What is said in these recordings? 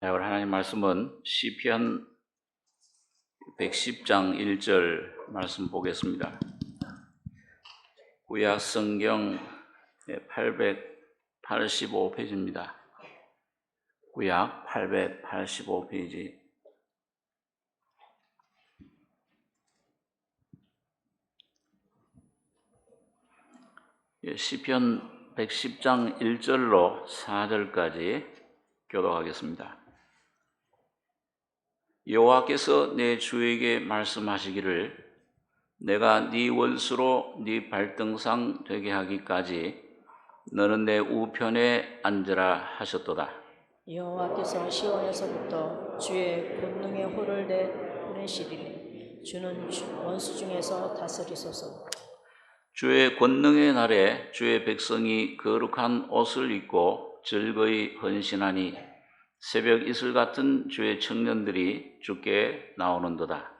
오늘 하나님 말씀은 시편 110장 1절 말씀 보겠습니다. 구약 성경 885페이지입니다. 구약 885페이지. 시편 110장 1절로 4절까지 교독하겠습니다. 여호와께서 내 주에게 말씀하시기를 내가 네 원수로 네 발등상 되게 하기까지 너는 내 우편에 앉으라 하셨도다. 여호와께서 시온에서부터 주의 권능의 호를 보내시리니 주는 원수 중에서 다스리소서. 주의 권능의 날에 주의 백성이 거룩한 옷을 입고 즐거이 헌신하니 새벽 이슬 같은 주의 청년들이 주께 나오는도다.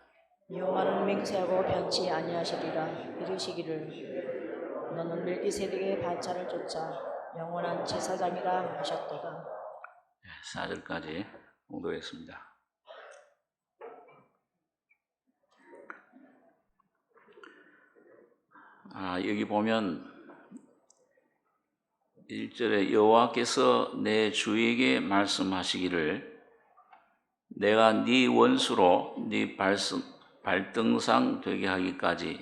여호와는 맹세하고 변치 아니하시리라. 이르시기를 너는 멜기세덱의 반차를 쫓아 영원한 제사장이라 하셨도다. 4절까지 공독했습니다. 여기 보면 1절에 여호와께서 내 주에게 말씀하시기를 내가 네 원수로 네 발등상 되게 하기까지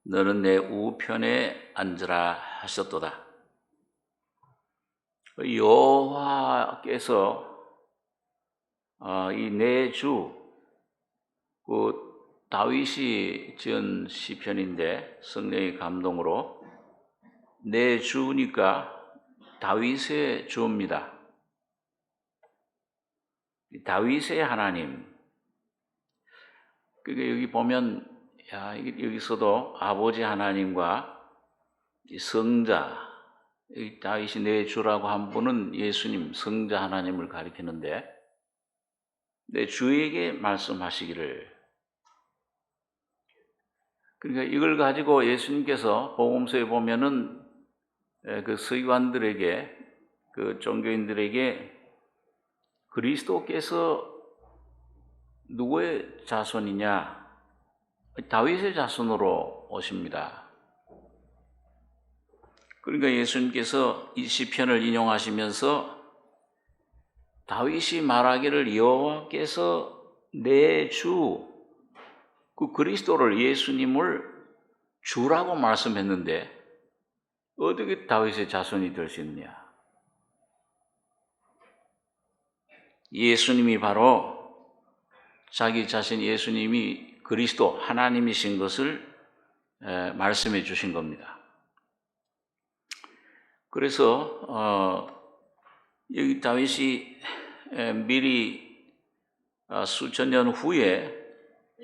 너는 내 우편에 앉으라 하셨도다. 여호와께서 이 내 주, 다윗이 지은 시편인데 성령의 감동으로 내 주니까 다윗의 주입니다. 다윗의 하나님. 그러니까 여기 보면 여기서도 아버지 하나님과 성자, 다윗이 내 주라고 한 분은 예수님, 성자 하나님을 가리키는데 내 주에게 말씀하시기를. 그러니까 이걸 가지고 예수님께서 복음서에 보면은 그 서기관들에게, 그 종교인들에게 그리스도께서 누구의 자손이냐? 다윗의 자손으로 오십니다. 그러니까 예수님께서 이 시편을 인용하시면서 다윗이 말하기를 여호와께서 내 주, 그 그리스도를, 예수님을 주라고 말씀했는데 어떻게 다윗의 자손이 될 수 있느냐? 예수님이 바로 자기 자신, 예수님이 그리스도 하나님이신 것을 말씀해 주신 겁니다. 그래서 여기 다윗이 미리 수천 년 후에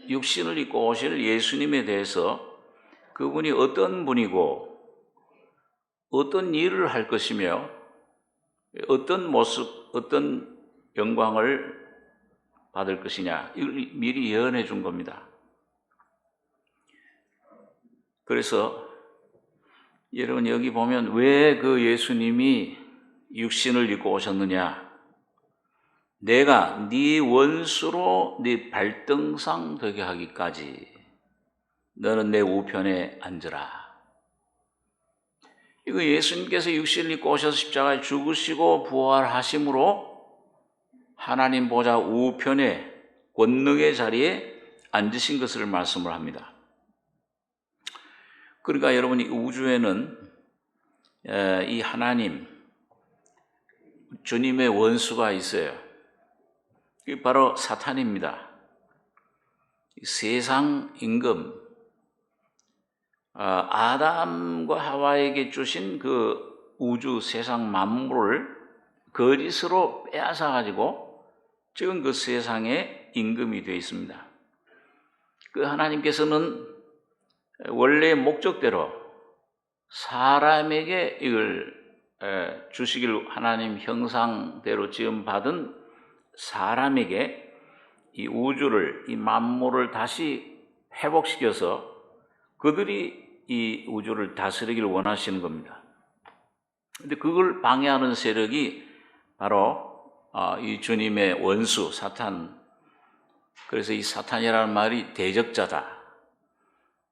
육신을 입고 오실 예수님에 대해서 그분이 어떤 분이고 어떤 일을 할 것이며 어떤 모습, 어떤 영광을 받을 것이냐, 이걸 미리 예언해 준 겁니다. 그래서 여러분 여기 보면 왜 그 예수님이 육신을 입고 오셨느냐? 내가 네 원수로 네 발등상 되게 하기까지 너는 내 우편에 앉으라. 이거 예수님께서 육신을 입고 오셔서 십자가에 죽으시고 부활하심으로 하나님 보좌 우편에 권능의 자리에 앉으신 것을 말씀을 합니다. 그러니까 여러분 이 우주에는 이 하나님, 주님의 원수가 있어요. 그게 바로 사탄입니다. 세상 임금, 아담과 하와에게 주신 그 우주 세상 만물을 거짓으로 빼앗아 가지고 지금 그 세상의 임금이 되어 있습니다. 그 하나님께서는 원래 목적대로 사람에게 이걸 주시길, 하나님 형상대로 지음받은 사람에게 이 우주를, 이 만물을 다시 회복시켜서 그들이 이 우주를 다스리기를 원하시는 겁니다. 근데 그걸 방해하는 세력이 바로 이 주님의 원수 사탄, 그래서 이 사탄이라는 말이 대적자다.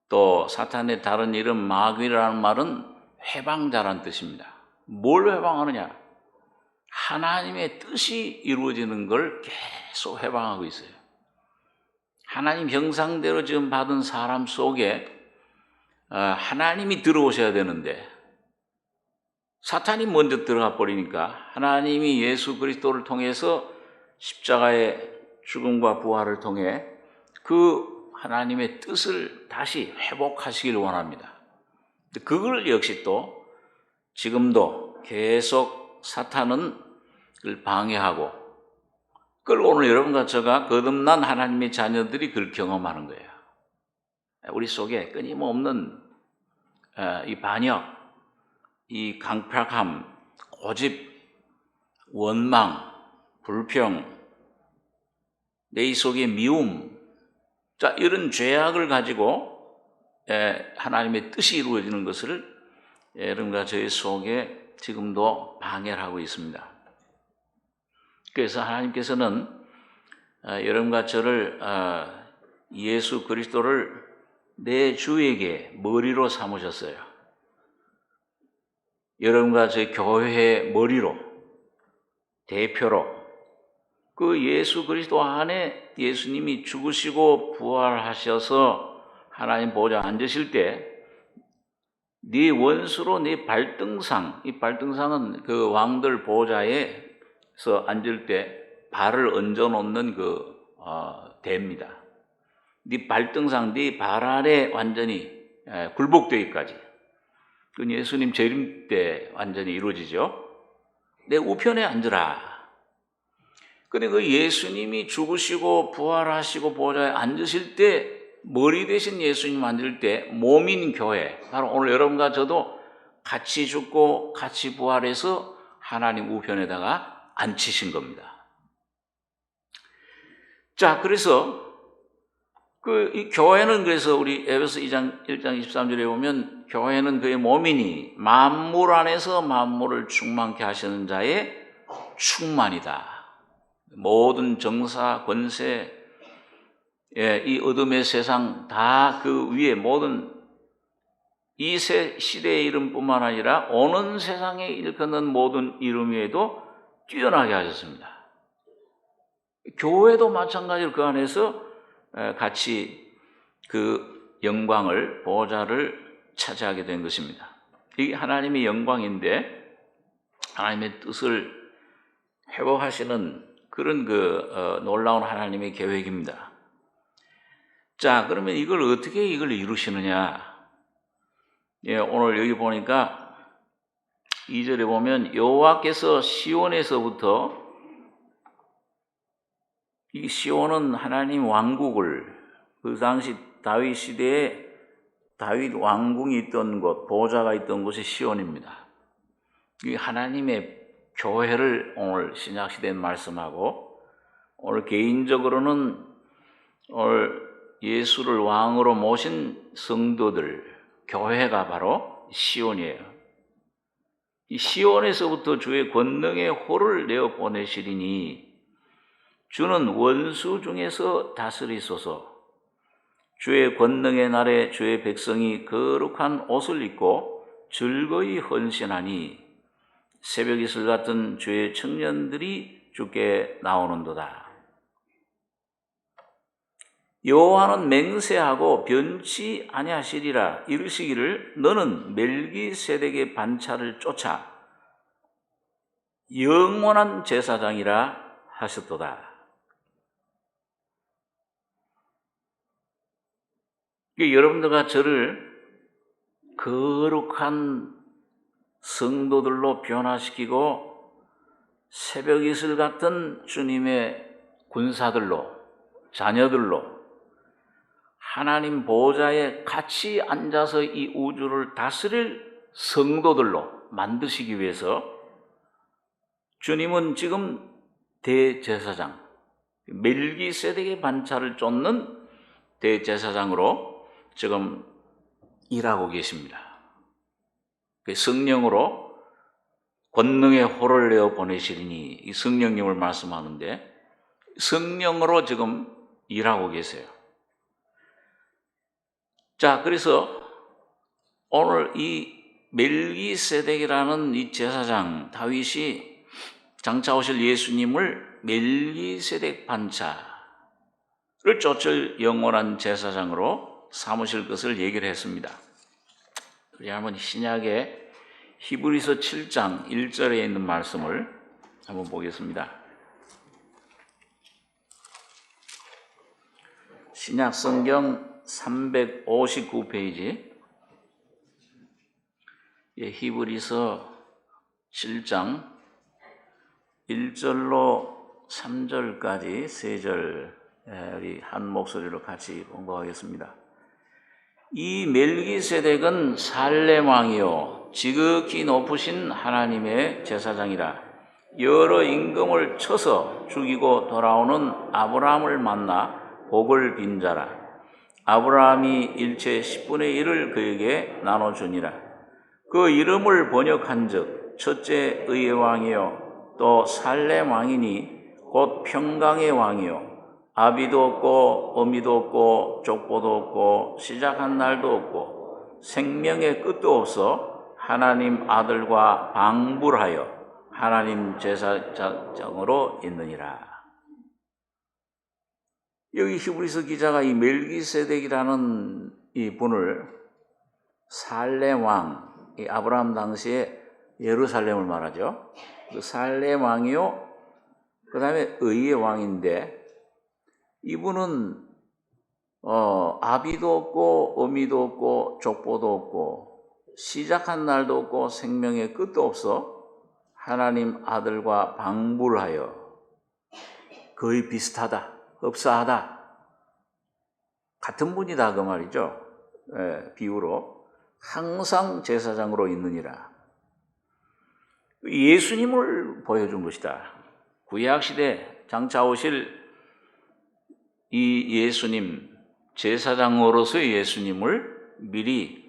또 사탄의 다른 이름 마귀라는 말은 해방자라는 뜻입니다. 뭘 해방하느냐? 하나님의 뜻이 이루어지는 걸 계속 해방하고 있어요. 하나님 형상대로 지금 받은 사람 속에 하나님이 들어오셔야 되는데 사탄이 먼저 들어가 버리니까 하나님이 예수 그리스도를 통해서 십자가의 죽음과 부활을 통해 그 하나님의 뜻을 다시 회복하시길 원합니다. 그걸 역시 또 지금도 계속 사탄은 그걸 방해하고, 그걸 오늘 여러분과 제가 거듭난 하나님의 자녀들이 그걸 경험하는 거예요. 우리 속에 끊임없는 이 반역, 이 강팍함, 고집, 원망, 불평, 내 속에 미움, 자, 이런 죄악을 가지고 하나님의 뜻이 이루어지는 것을 여러분과 저희 속에 지금도 방해를 하고 있습니다. 그래서 하나님께서는 여러분과 저를 예수 그리스도를 내 주에게 머리로 삼으셨어요. 여러분과 저희 교회의 머리로, 대표로, 그 예수 그리스도 안에 예수님이 죽으시고 부활하셔서 하나님 보좌 앉으실 때 네 원수로 네 발등상, 이 발등상은 그 왕들 보좌에서 앉을 때 발을 얹어 놓는 그 대입니다. 네 발등상, 네 발 아래 완전히 굴복되기까지. 그 예수님 재림 때 완전히 이루어지죠. 내 우편에 앉으라. 근데 그 예수님이 죽으시고 부활하시고 보좌에 앉으실 때, 머리 대신 예수님 앉을 때 몸인 교회, 바로 오늘 여러분과 저도 같이 죽고 같이 부활해서 하나님 우편에다가 앉히신 겁니다. 자, 그래서 이 교회는, 그래서 우리 에베소 1장 23절에 보면 교회는 그의 몸이니 만물 안에서 만물을 충만케 하시는 자의 충만이다. 모든 정사, 권세, 이 어둠의 세상 다 그 위에 모든 이 시대의 이름뿐만 아니라 오는 세상에 일컫는 모든 이름 위에도 뛰어나게 하셨습니다. 교회도 마찬가지로 그 안에서 같이 그 영광을, 보좌를 차지하게 된 것입니다. 이게 하나님의 영광인데 하나님의 뜻을 회복하시는 그런 놀라운 하나님의 계획입니다. 자, 그러면 이걸 어떻게 이루시느냐? 오늘 여기 보니까 2절에 보면 여호와께서 시온에서부터, 이 시온은 하나님 왕국을, 그 당시 다윗 시대에 다윗 왕궁이 있던 곳, 보좌가 있던 곳이 시온입니다. 이 하나님의 교회를 오늘 신약시대에 말씀하고, 오늘 개인적으로는 오늘 예수를 왕으로 모신 성도들, 교회가 바로 시온이에요. 이 시온에서부터 주의 권능의 호를 내어 보내시리니 주는 원수 중에서 다스리소서. 주의 권능의 날에 주의 백성이 거룩한 옷을 입고 즐거이 헌신하니 새벽 이슬 같은 주의 청년들이 주께 나오는도다. 여호와는 맹세하고 변치 아니하시리라 이르시기를 너는 멜기세덱의 반차를 쫓아 영원한 제사장이라 하셨도다. 여러분들과 저를 거룩한 성도들로 변화시키고 새벽 이슬 같은 주님의 군사들로, 자녀들로, 하나님 보좌에 같이 앉아서 이 우주를 다스릴 성도들로 만드시기 위해서 주님은 지금 대제사장, 멜기세덱의 반차를 쫓는 대제사장으로 지금 일하고 계십니다. 성령으로 권능의 호를 내어 보내시리니, 이 성령님을 말씀하는데 성령으로 지금 일하고 계세요. 자, 그래서 오늘 이 멜기세덱이라는 이 제사장 다윗이 장차 오실 예수님을 멜기세덱 반차를 쫓을 영원한 제사장으로 삼으실 것을 얘기를 했습니다. 우리 한번 신약의 히브리서 7장 1절에 있는 말씀을 한번 보겠습니다. 신약 성경 359페이지, 히브리서 7장 1절로 3절까지 3절 우리 한 목소리로 같이 공부하겠습니다. 이 멜기세덱은 살렘 왕이요 지극히 높으신 하나님의 제사장이라. 여러 임금을 쳐서 죽이고 돌아오는 아브라함을 만나 복을 빈 자라. 아브라함이 일체 10분의 1을 그에게 나눠주니라. 그 이름을 번역한즉 첫째 의의 왕이요 또 살렘 왕이니 곧 평강의 왕이요 아비도 없고 어미도 없고 족보도 없고 시작한 날도 없고 생명의 끝도 없어 하나님 아들과 방불하여 하나님 제사장으로 있느니라. 여기 히브리서 기자가 이 멜기세덱이라는 이 분을 살렘 왕, 이 아브라함 당시에 예루살렘을 말하죠. 그 살렘 왕이요, 그 다음에 의의 왕인데, 이분은 아비도 없고 어미도 없고 족보도 없고 시작한 날도 없고 생명의 끝도 없어 하나님 아들과 방불하여, 거의 비슷하다, 흡사하다, 같은 분이다 그 말이죠. 비유로 항상 제사장으로 있느니라. 예수님을 보여준 것이다. 구약시대 장차 오실 이 예수님, 제사장으로서의 예수님을 미리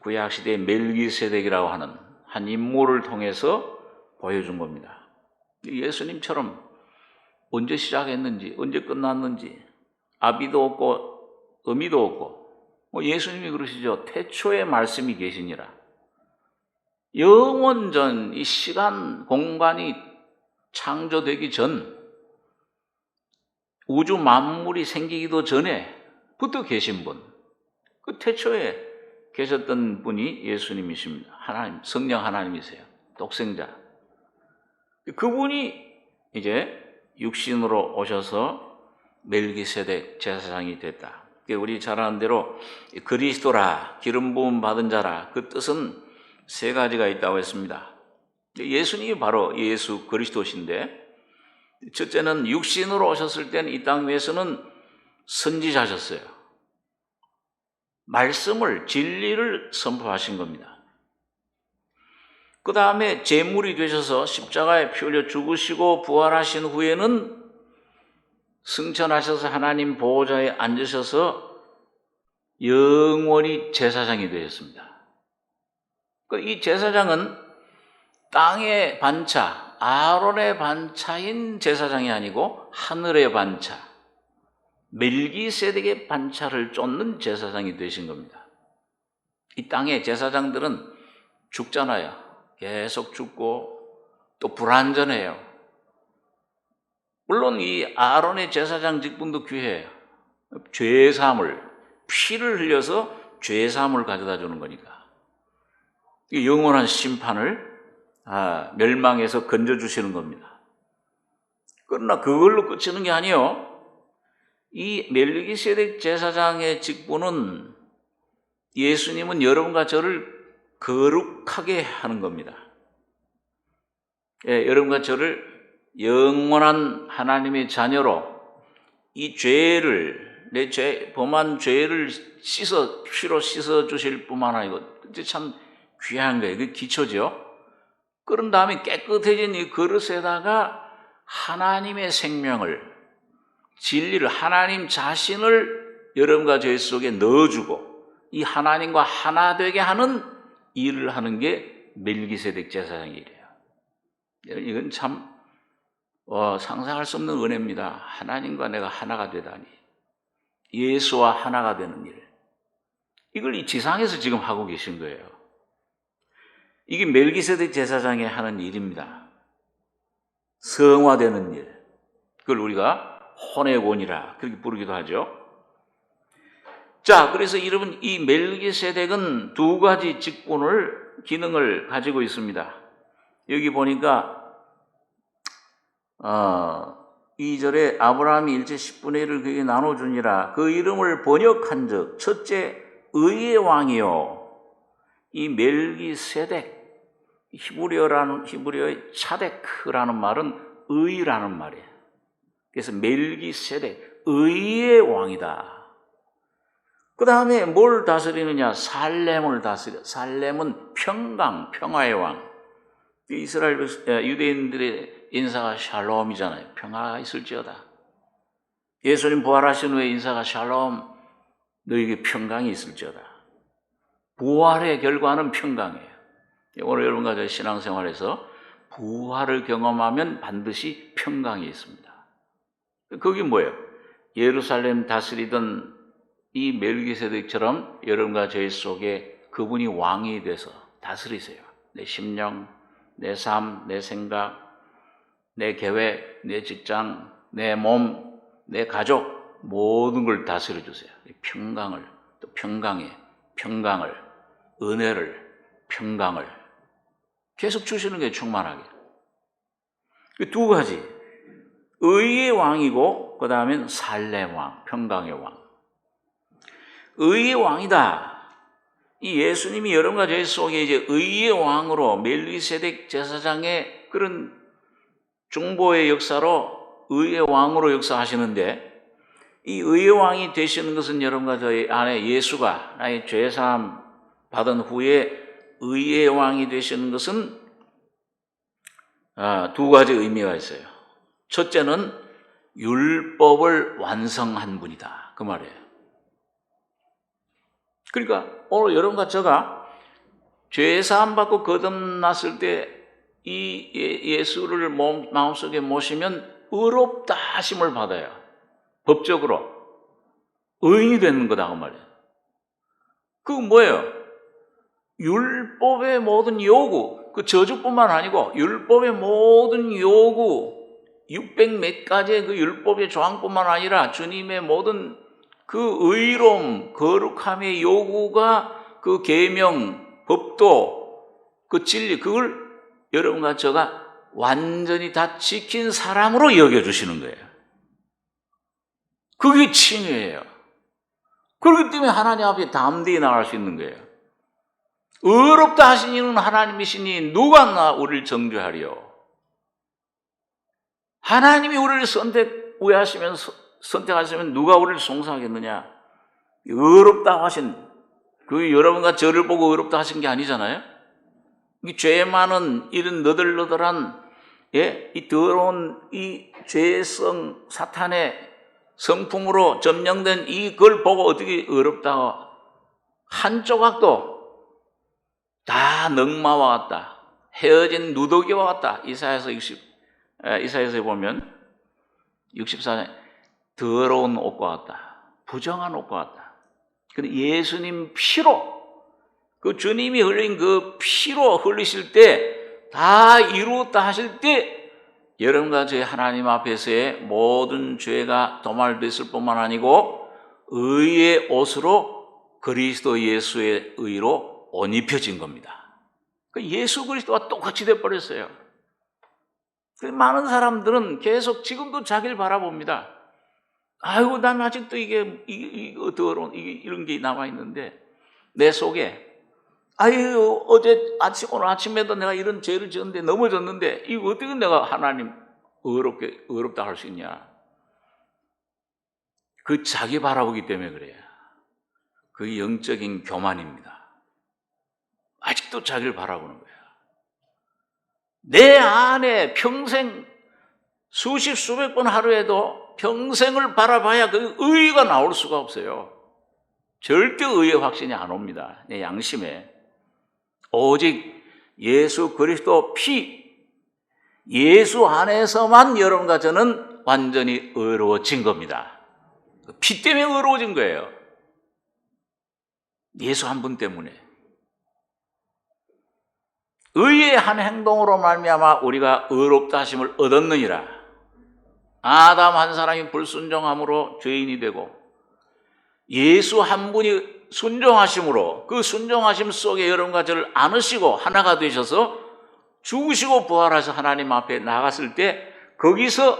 구약시대의 멜기세덱이라고 하는 한 인물을 통해서 보여준 겁니다. 예수님처럼 언제 시작했는지 언제 끝났는지 아비도 없고 어미도 없고, 예수님이 그러시죠. 태초에 말씀이 계시니라. 영원전, 이 시간 공간이 창조되기 전, 우주 만물이 생기기도 전에부터 계신 분, 그 태초에 계셨던 분이 예수님이십니다. 하나님, 성령 하나님이세요. 독생자. 그분이 이제 육신으로 오셔서 멜기세덱 제사장이 됐다. 우리 잘 아는 대로 그리스도라, 기름 부음 받은 자라, 그 뜻은 세 가지가 있다고 했습니다. 예수님이 바로 예수 그리스도신데, 첫째는 육신으로 오셨을 때는 이 땅 위에서는 선지자셨어요. 말씀을, 진리를 선포하신 겁니다. 그 다음에 제물이 되셔서 십자가에 피 흘려 죽으시고 부활하신 후에는 승천하셔서 하나님 보호자에 앉으셔서 영원히 제사장이 되셨습니다. 이 제사장은 땅의 반차, 아론의 반차인 제사장이 아니고 하늘의 반차, 멜기세덱의 반차를 쫓는 제사장이 되신 겁니다. 이 땅의 제사장들은 죽잖아요. 계속 죽고 또 불완전해요. 물론 이 아론의 제사장 직분도 귀해요. 죄사함을, 피를 흘려서 죄사함을 가져다 주는 거니까. 영원한 심판을 멸망해서 건져주시는 겁니다. 그러나 그걸로 끝이는 게 아니에요. 이 멜기세덱 제사장의 직분은 예수님은 여러분과 저를 거룩하게 하는 겁니다. 여러분과 저를 영원한 하나님의 자녀로, 이 죄를, 내 범한 죄를 피로 씻어 주실 뿐만 아니고, 참 귀한 거예요. 그 기초죠. 그런 다음에 깨끗해진 이 그릇에다가 하나님의 생명을, 진리를, 하나님 자신을 여러분과 저희 속에 넣어주고 이 하나님과 하나 되게 하는 일을 하는 게 멜기세덱 제사장의 일이에요. 이건 참 상상할 수 없는 은혜입니다. 하나님과 내가 하나가 되다니. 예수와 하나가 되는 일. 이걸 이 지상에서 지금 하고 계신 거예요. 이게 멜기세덱 제사장이 하는 일입니다. 성화되는 일. 그걸 우리가 혼의곤이라 그렇게 부르기도 하죠. 자, 그래서 여러분 이 멜기세덱은 두 가지 기능을 가지고 있습니다. 여기 보니까 2절에 아브라함이 일제 10분의 1을 그에게 나눠주니라. 그 이름을 번역한 즉 첫째 의의 왕이요. 이 멜기세덱, 히브리어의 차데크라는 말은 의라는 말이에요. 그래서 멜기세덱, 의의 왕이다. 그 다음에 뭘 다스리느냐? 살렘을 다스려. 살렘은 평강, 평화의 왕. 이스라엘 유대인들의 인사가 샬롬이잖아요. 평화가 있을지어다. 예수님 부활하신 후에 인사가 샬롬, 너에게 평강이 있을지어다. 부활의 결과는 평강이에요. 오늘 여러분과 저희 신앙생활에서 부활을 경험하면 반드시 평강이 있습니다. 그게 뭐예요? 예루살렘 다스리던 이 멜기세덱처럼 여러분과 저희 속에 그분이 왕이 돼서 다스리세요. 내 심령, 내 삶, 내 생각, 내 계획, 내 직장, 내 몸, 내 가족 모든 걸 다스려 주세요. 평강을, 또 평강을, 은혜를, 평강을 계속 주시는 게 충만하게. 두 가지. 의의 왕이고 그 다음엔 살렘 왕, 평강의 왕. 의의 왕이다. 이 예수님이 여러분과 저희 속에 이제 의의 왕으로 멜기세덱 제사장의 그런 중보의 역사로 의의 왕으로 역사하시는데, 이 의의 왕이 되시는 것은 여러분과 저희 안에 예수가 나의 죄사함 받은 후에 의의 왕이 되시는 것은 두 가지 의미가 있어요. 첫째는 율법을 완성한 분이다. 그 말이에요. 그러니까 오늘 여러분과 제가 죄사함 받고 거듭났을 때 이 예수를 마음속에 모시면 의롭다 하심을 받아요. 법적으로 의인이 되는 거다 그 말이에요. 그건 뭐예요? 율법의 모든 요구, 그 저주뿐만 아니고 율법의 모든 요구, 600몇 가지의 그 율법의 조항뿐만 아니라 주님의 모든 그 의로움, 거룩함의 요구가 그 계명, 법도, 그 진리, 그걸 여러분과 제가 완전히 다 지킨 사람으로 여겨주시는 거예요. 그게 칭의예요. 그렇기 때문에 하나님 앞에 담대히 나갈 수 있는 거예요. 의롭다 하신 이는 하나님이시니 누가 우리를 정죄하리요? 하나님이 우리를 선택하시면 누가 우리를 송사하겠느냐? 의롭다 하신, 그 여러분과 저를 보고 의롭다 하신 게 아니잖아요? 이 죄 많은 이런 너덜너덜한 이 더러운 이 죄성 사탄의 성품으로 점령된 이걸 보고 어떻게 의롭다? 한 조각도 다 넝마와 같다. 헤어진 누더기와 같다. 이사야서에 보면 64장 더러운 옷과 같다. 부정한 옷과 같다. 근데 예수님 피로, 그 주님이 흘린 그 피로 흘리실 때 다 이루었다 하실 때 여러분과 저희 하나님 앞에서의 모든 죄가 도말됐을 뿐만 아니고 의의 옷으로 그리스도 예수의 의로 옷 입혀진 겁니다. 예수 그리스도와 똑같이 돼버렸어요. 많은 사람들은 계속 지금도 자기를 바라봅니다. 아이고, 난 아직도 이게 더러운 이런 게 남아 있는데 내 속에, 아유, 오늘 아침에도 내가 이런 죄를 지었는데 넘어졌는데 이거 어떻게 내가 하나님 의롭다 할 수 있냐? 그 자기 바라보기 때문에 그래요. 그 영적인 교만입니다. 아직도 자기를 바라보는 거예요. 내 안에 평생 수십 수백 번 하루에도 평생을 바라봐야 그 의의가 나올 수가 없어요. 절대 의의 확신이 안 옵니다. 내 양심에. 오직 예수 그리스도 피, 예수 안에서만 여러분과 저는 완전히 의로워진 겁니다. 피 때문에 의로워진 거예요. 예수 한 분 때문에. 의의 한 행동으로 말미암아 우리가 의롭다 하심을 얻었느니라. 아담 한 사람이 불순종함으로 죄인이 되고 예수 한 분이 순종하심으로 그 순종하심 속에 여러분과 저를 안으시고 하나가 되셔서 죽으시고 부활하셔서 하나님 앞에 나갔을 때 거기서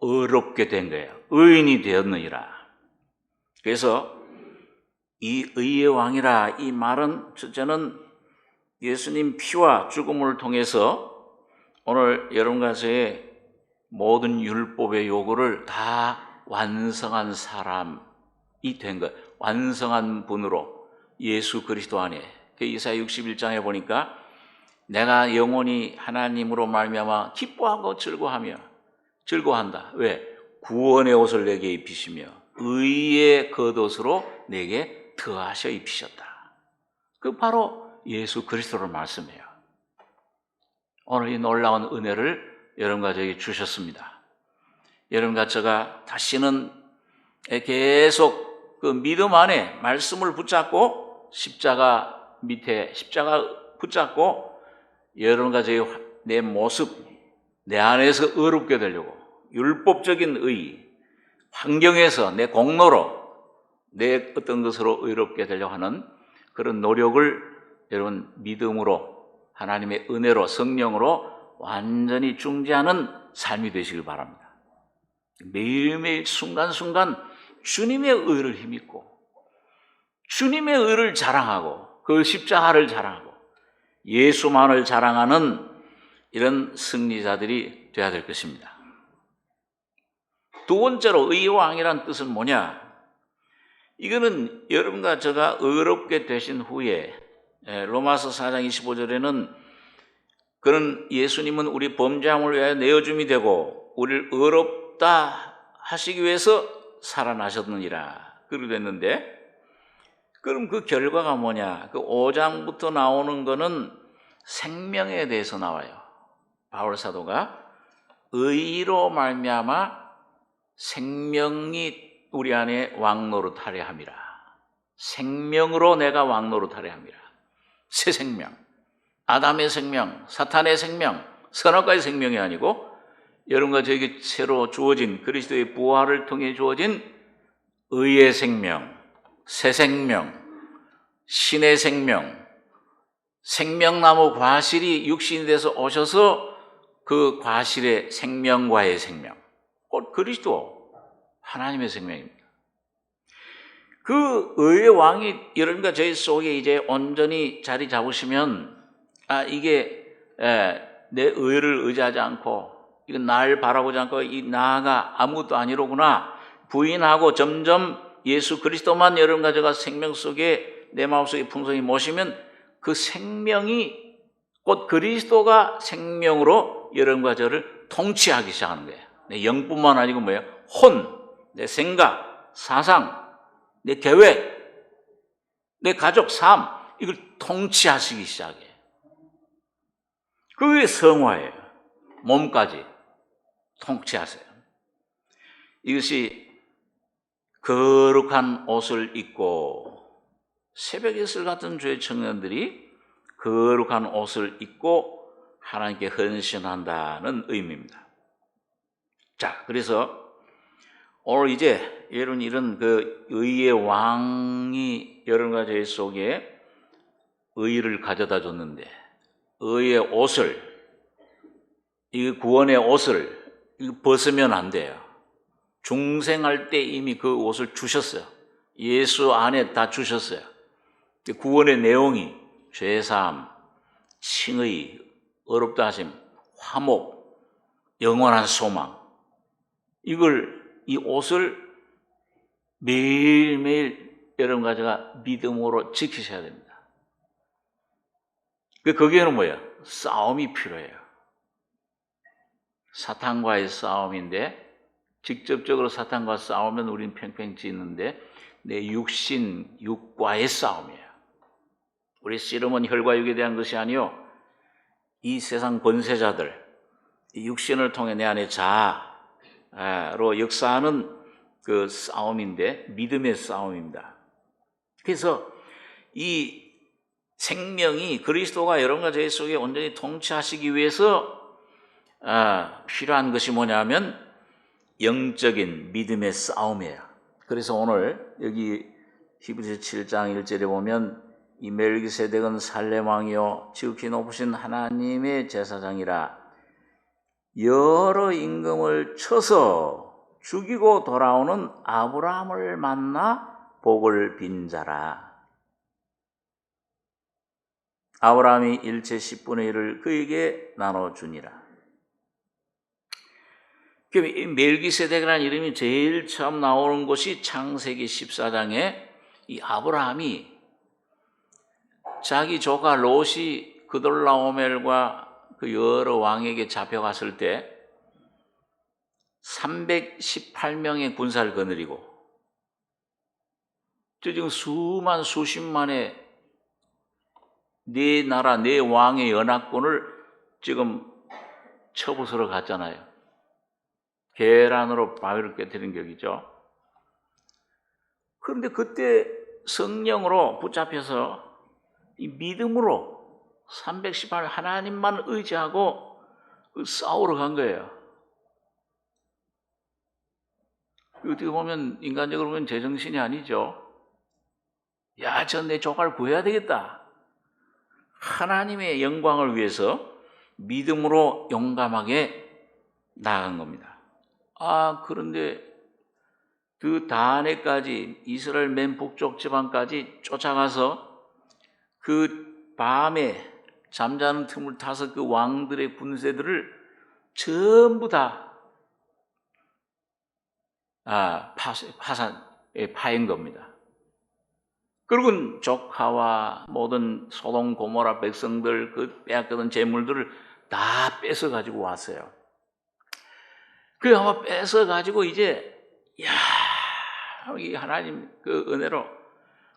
의롭게 된 거예요. 의인이 되었느니라. 그래서 이 의의 왕이라 이 말은 저는 예수님 피와 죽음을 통해서 오늘 여러분과 저의 모든 율법의 요구를 다 완성한 사람이 된 것, 완성한 분으로 예수 그리스도 안에. 이사야 61장에 보니까 내가 영원히 하나님으로 말미암아 기뻐하고 즐거워한다. 왜? 구원의 옷을 내게 입히시며 의의 겉옷으로 내게 더하셔 입히셨다. 그 바로 예수 그리스도를 말씀해요. 오늘 이 놀라운 은혜를 여러분과 저에게 주셨습니다. 여러분과 제가 다시는 계속 그 믿음 안에 말씀을 붙잡고 십자가 밑에 십자가 붙잡고 여러분과 저의 내 모습, 내 안에서 의롭게 되려고 율법적인 의, 환경에서 내 공로로 내 어떤 것으로 의롭게 되려고 하는 그런 노력을 여러분 믿음으로 하나님의 은혜로 성령으로 완전히 중재하는 삶이 되시길 바랍니다. 매일매일 순간순간 주님의 의를 힘입고 주님의 의를 자랑하고 그 십자가를 자랑하고 예수만을 자랑하는 이런 승리자들이 되어야 될 것입니다. 두 번째로 의의 왕이란 뜻은 뭐냐? 이거는 여러분과 제가 의롭게 되신 후에 로마서 4장 25절에는 그는 예수님은 우리 범죄함을 위하여 내어줌이 되고 우리를 의롭다 하시기 위해서 살아나셨느니라. 그렇게 됐는데 그럼 그 결과가 뭐냐? 그 5장부터 나오는 거는 생명에 대해서 나와요. 바울 사도가 의로 말미암아 생명이 우리 안에 왕노릇하려 함이라. 생명으로 내가 왕노릇하려 함이라. 새 생명, 아담의 생명, 사탄의 생명, 선악과의 생명이 아니고 여러분과 저에게 새로 주어진 그리스도의 부활을 통해 주어진 의의 생명, 새 생명, 신의 생명, 생명나무 과실이 육신이 돼서 오셔서 그 과실의 생명과의 생명, 곧 그리스도 하나님의 생명입니다. 그 의의 왕이 여러분과 저희 속에 이제 온전히 자리 잡으시면 이게 내 의를 의지하지 않고 이건 날 바라보지 않고 이 나가 아무것도 아니로구나 부인하고 점점 예수 그리스도만 여러분과 제가 생명 속에 내 마음속에 풍성히 모시면 그 생명이 곧 그리스도가 생명으로 여러분과 저를 통치하기 시작하는 거예요. 내 영뿐만 아니고 뭐예요? 혼, 내 생각, 사상, 내 계획, 내 가족, 삶 이걸 통치하시기 시작해요. 그게 성화예요. 몸까지 통치하세요. 이것이 거룩한 옷을 입고 새벽 이슬 같은 주의 청년들이 거룩한 옷을 입고 하나님께 헌신한다는 의미입니다. 자, 그래서 오늘 이제 여러분 이런 그 의의 왕이 여러분과 저희 속에 의를 가져다 줬는데 의의 옷을 이 구원의 옷을 벗으면 안 돼요. 중생할 때 이미 그 옷을 주셨어요. 예수 안에 다 주셨어요. 구원의 내용이 죄사함, 칭의, 의롭다 하심, 화목, 영원한 소망 이 옷을 매일매일 여러분과 제가 믿음으로 지키셔야 됩니다. 거기에는 뭐예요? 싸움이 필요해요. 사탄과의 싸움인데 직접적으로 사탄과 싸우면 우리는 팽팽 찌는데 내 육신, 육과의 싸움이에요. 우리 씨름은 혈과 육에 대한 것이 아니요 이 세상 권세자들, 이 육신을 통해 내 안에 자아로 역사하는 그 싸움인데 믿음의 싸움입니다. 그래서 이 생명이 그리스도가 여러분과 저희 속에 온전히 통치하시기 위해서 필요한 것이 뭐냐면 영적인 믿음의 싸움이에요. 그래서 오늘 여기 히브리서 7장 1절에 보면 이 멜기세덱은 살렘 왕이요 지극히 높으신 하나님의 제사장이라 여러 임금을 쳐서 죽이고 돌아오는 아브라함을 만나 복을 빈 자라. 아브라함이 일체 10분의 1을 그에게 나눠주니라. 그럼 이 멜기세덱이라는 이름이 제일 처음 나오는 것이 창세기 14장에 이 아브라함이 자기 조카 롯이 그돌라오멜과 그 여러 왕에게 잡혀갔을 때 318명의 군사를 거느리고 지금 수십만의 네 나라 네 왕의 연합군을 지금 쳐부수러 갔잖아요. 계란으로 바위를 깨뜨린 격이죠. 그런데 그때 성령으로 붙잡혀서 이 믿음으로 318 하나님만 의지하고 싸우러 간 거예요. 어떻게 보면 인간적으로 보면 제정신이 아니죠. 야, 저 내 조카를 구해야 되겠다. 하나님의 영광을 위해서 믿음으로 용감하게 나아간 겁니다. 그런데 그 다네까지 이스라엘 맨 북쪽 지방까지 쫓아가서 그 밤에 잠자는 틈을 타서 그 왕들의 군세들을 전부 다 파인 겁니다. 그리고 조카와 모든 소돔 고모라 백성들 그 빼앗겼던 재물들을 다 뺏어 가지고 왔어요. 그 아마 뺏어 가지고 이제 이 하나님 그 은혜로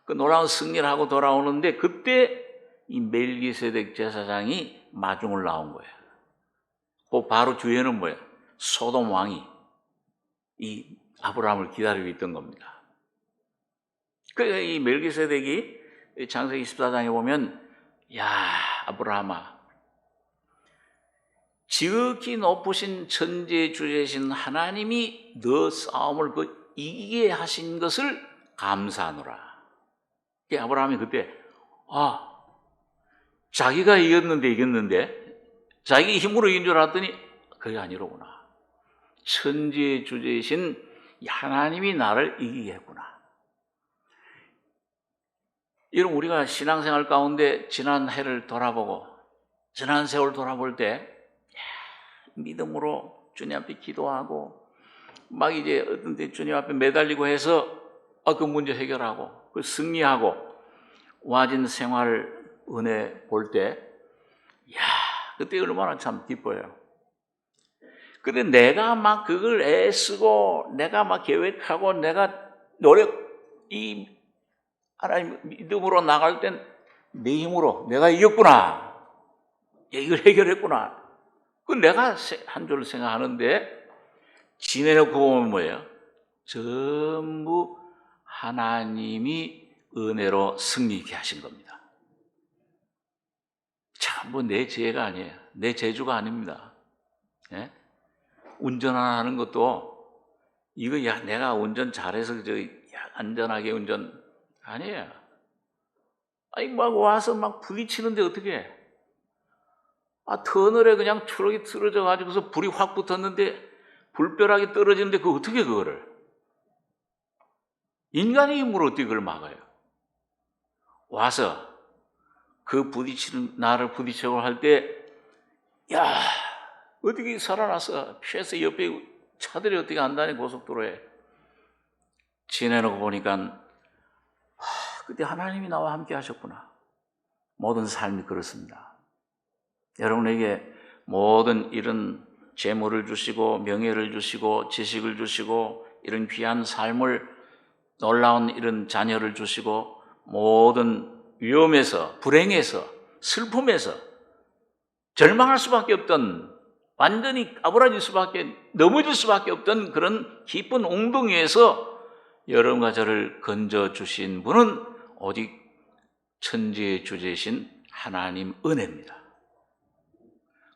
그 놀라운 승리를 하고 돌아오는데 그때 이 멜기세덱 제사장이 마중을 나온 거예요. 그 바로 뒤에는 뭐예요? 소돔 왕이 이 아브라함을 기다리고 있던 겁니다. 그러니까 이 멜기세덱이 창세기 14장에 보면 아브라함아 지극히 높으신 천지주제신 하나님이 너 싸움을 이기게 하신 것을 감사하노라. 아브라함이 그때 자기가 이겼는데 자기 힘으로 이긴 줄 알았더니 그게 아니로구나. 천지의 주제이신 하나님이 나를 이기게 했구나. 이런 우리가 신앙생활 가운데 지난 해를 돌아보고 지난 세월 돌아볼 때 믿음으로 주님 앞에 기도하고 막 이제 어떤 때 주님 앞에 매달리고 해서 그 문제 해결하고 그 승리하고 와진 생활 은혜 볼 때 그때 얼마나 참 기뻐요. 근데 내가 막 그걸 애쓰고 내가 막 계획하고 내가 이 하나님 믿음으로 나갈 땐 내 힘으로 내가 이겼구나. 이걸 해결했구나. 그 내가 한 줄 생각하는데 지내놓고 보면 뭐예요? 전부 하나님이 은혜로 승리케 하신 겁니다. 전부 내 지혜가 아니에요. 내 재주가 아닙니다. 운전하는 것도 이거 내가 운전 잘해서 안전하게 운전 아니에요. 막 와서 막 부딪히는데 어떻게 해? 터널에 그냥 트럭이 틀어져 가지고서 불이 확 붙었는데 불벼락이 떨어지는데 어떻게 그거를 인간의 힘으로 어떻게 그걸 막아요? 와서 그 나를 부딪히고 할 때 어떻게 살아났어? 피해서 옆에 차들이 어떻게 안다니 고속도로에 지내놓고 보니까 그때 하나님이 나와 함께 하셨구나. 모든 삶이 그렇습니다. 여러분에게 모든 이런 재물을 주시고 명예를 주시고 지식을 주시고 이런 귀한 삶을 놀라운 이런 자녀를 주시고 모든 위험에서 불행에서 슬픔에서 절망할 수밖에 없던 완전히 까부라질 수밖에, 넘어질 수밖에 없던 그런 깊은 웅덩이에서 여러분과 저를 건져주신 분은 오직 천지의 주제이신 하나님 은혜입니다.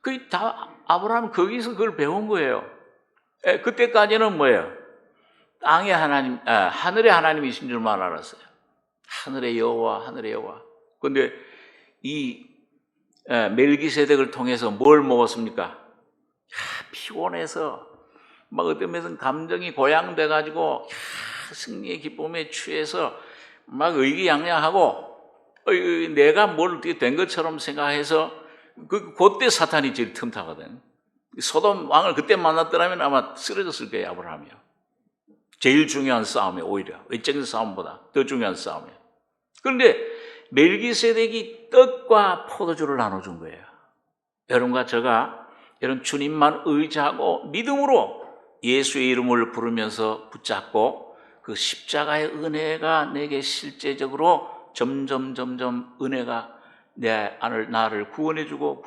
그 다 아브라함 거기서 그걸 배운 거예요. 그때까지는 뭐예요? 땅의 하나님, 하늘의 하나님이신 줄만 알았어요. 하늘의 여호와, 하늘의 여호와. 그런데 이 멜기세덱을 통해서 뭘 먹었습니까? 피곤해서 막 어떤 면에서는 감정이 고양돼가지고 승리의 기쁨에 취해서 막 의기양양하고 내가 뭘 어떻게 된 것처럼 생각해서 그때 사탄이 제일 틈타거든. 소돔 왕을 그때 만났더라면 아마 쓰러졌을 거예요, 아브라함이요. 제일 중요한 싸움에, 오히려 외적인 싸움보다 더 중요한 싸움에. 그런데 멜기세덱이 떡과 포도주를 나눠준 거예요. 여러분과 저가 이런 주님만 의지하고 믿음으로 예수의 이름을 부르면서 붙잡고 그 십자가의 은혜가 내게 실제적으로 점점 은혜가 나를 구원해주고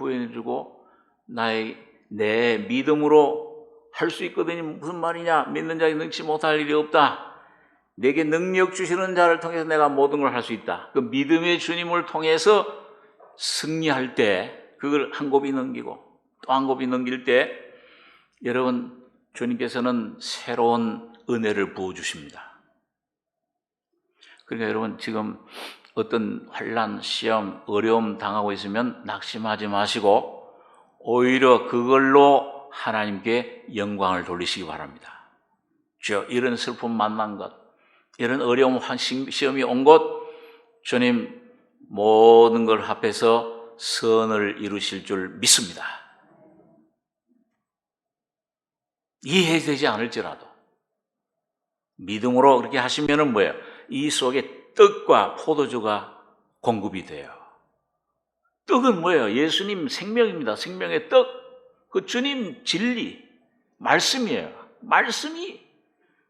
내 믿음으로 할 수 있거든요. 무슨 말이냐? 믿는 자에게 능치 못할 일이 없다. 내게 능력 주시는 자를 통해서 내가 모든 걸 할 수 있다. 그 믿음의 주님을 통해서 승리할 때 그걸 한 곱이 넘기고 또 한 곱이 넘길 때 여러분 주님께서는 새로운 은혜를 부어주십니다. 그러니까 여러분 지금 어떤 환난, 시험, 어려움 당하고 있으면 낙심하지 마시고 오히려 그걸로 하나님께 영광을 돌리시기 바랍니다. 주여, 이런 슬픔 만난 것, 이런 어려움, 시험이 온 것, 주님 모든 걸 합해서 선을 이루실 줄 믿습니다. 이해되지 않을지라도 믿음으로 그렇게 하시면은 뭐예요? 이 속에 떡과 포도주가 공급이 돼요. 떡은 뭐예요? 예수님 생명입니다. 생명의 떡, 그 주님 진리, 말씀이에요. 말씀이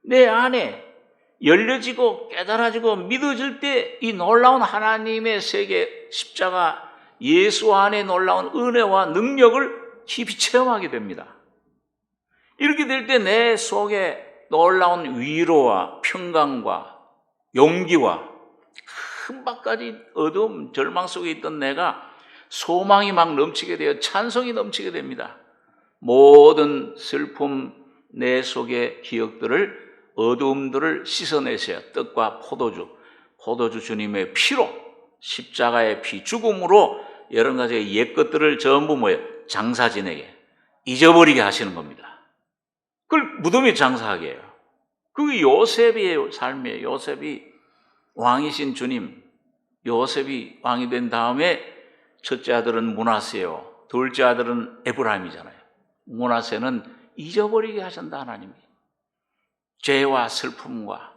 내 안에 열려지고 깨달아지고 믿어질 때 이 놀라운 하나님의 세계 십자가 예수 안에 놀라운 은혜와 능력을 깊이 체험하게 됩니다. 이렇게 될 때 내 속에 놀라운 위로와 평강과 용기와 큰박까지 어두움, 절망 속에 있던 내가 소망이 막 넘치게 되어 찬송이 넘치게 됩니다. 모든 슬픔, 내 속의 기억들을, 어두움들을 씻어내세요. 떡과 포도주 주님의 피로, 십자가의 피, 죽음으로 여러 가지의 옛 것들을 전부 뭐예요? 장사 지내게, 잊어버리게 하시는 겁니다. 그걸 무덤에 장사하게 해요. 그게 요셉의 삶이에요. 요셉이 왕이신 주님, 요셉이 왕이 된 다음에 첫째 아들은 므낫세요. 둘째 아들은 에브라임이잖아요. 므낫세는 잊어버리게 하신다, 하나님이. 죄와 슬픔과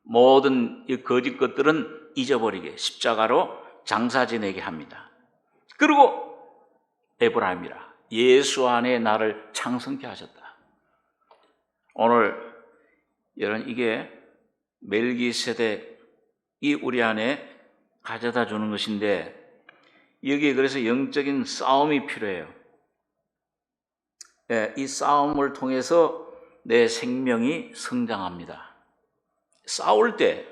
모든 이 거짓 것들은 잊어버리게 십자가로 장사 지내게 합니다. 그리고 에브라임이라 예수 안에 나를 창성케 하셨다. 오늘 여러분 이게 멜기세덱이 우리 안에 가져다 주는 것인데 여기에 그래서 영적인 싸움이 필요해요. 이 싸움을 통해서 내 생명이 성장합니다. 싸울 때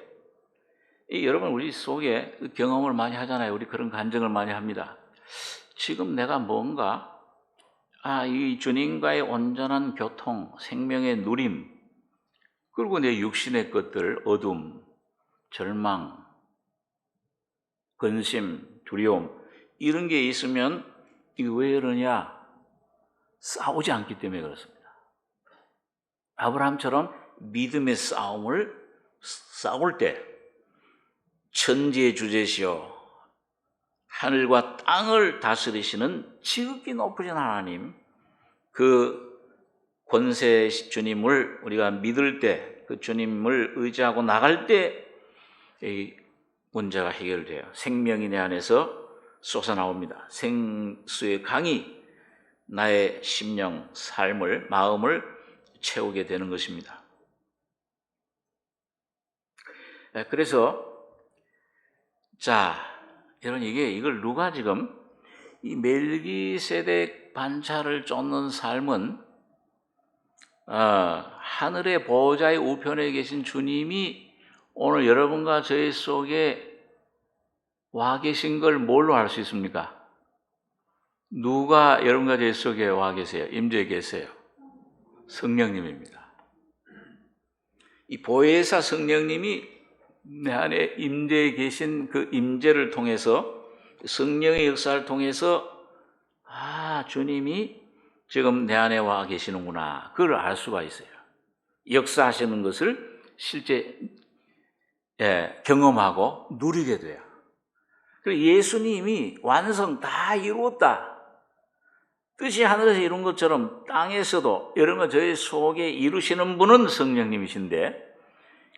여러분 우리 속에 경험을 많이 하잖아요. 우리 그런 간증을 많이 합니다. 지금 내가 뭔가 이 주님과의 온전한 교통, 생명의 누림, 그리고 내 육신의 것들, 어둠, 절망, 근심, 두려움 이런 게 있으면 이게 왜 이러냐? 싸우지 않기 때문에 그렇습니다. 아브라함처럼 믿음의 싸움을 싸울 때 천지의 주제시여 하늘과 땅을 다스리시는 지극히 높으신 하나님, 그 권세 주님을 우리가 믿을 때, 그 주님을 의지하고 나갈 때 이 문제가 해결돼요. 생명이 내 안에서 솟아나옵니다. 생수의 강이 나의 심령, 삶을, 마음을 채우게 되는 것입니다. 그래서 여러분 이걸 누가 지금 이 멜기세덱 반차를 쫓는 삶은 하늘의 보호자의 우편에 계신 주님이 오늘 여러분과 저희 속에 와 계신 걸 뭘로 알 수 있습니까? 누가 여러분과 저희 속에 와 계세요? 임재해 계세요? 성령님입니다. 이 보혜사 성령님이 내 안에 임재해 계신 그 임재를 통해서, 성령의 역사를 통해서 주님이 지금 내 안에 와 계시는구나, 그걸 알 수가 있어요. 역사하시는 것을 실제 경험하고 누리게 돼요. 그리고 예수님이 완성 다 이루었다, 뜻이 하늘에서 이룬 것처럼 땅에서도 이런 거 저희 속에 이루시는 분은 성령님이신데,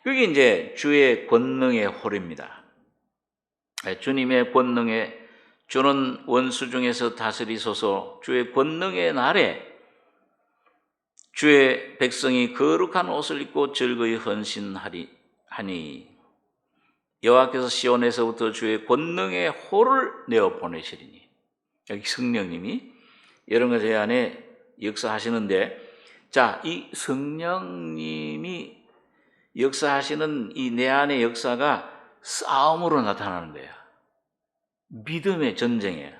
그게 이제 주의 권능의 홀입니다. 주님의 권능에, 주는 원수 중에서 다스리소서, 주의 권능의 날에 주의 백성이 거룩한 옷을 입고 즐거이 헌신하니 여호와께서 시온에서부터 주의 권능의 홀을 내어 보내시리니. 여기 성령님이 이런 것 제 안에 역사하시는데, 자, 이 성령님이 역사하시는 이 내 안의 역사가 싸움으로 나타나는 거예요. 믿음의 전쟁이에요.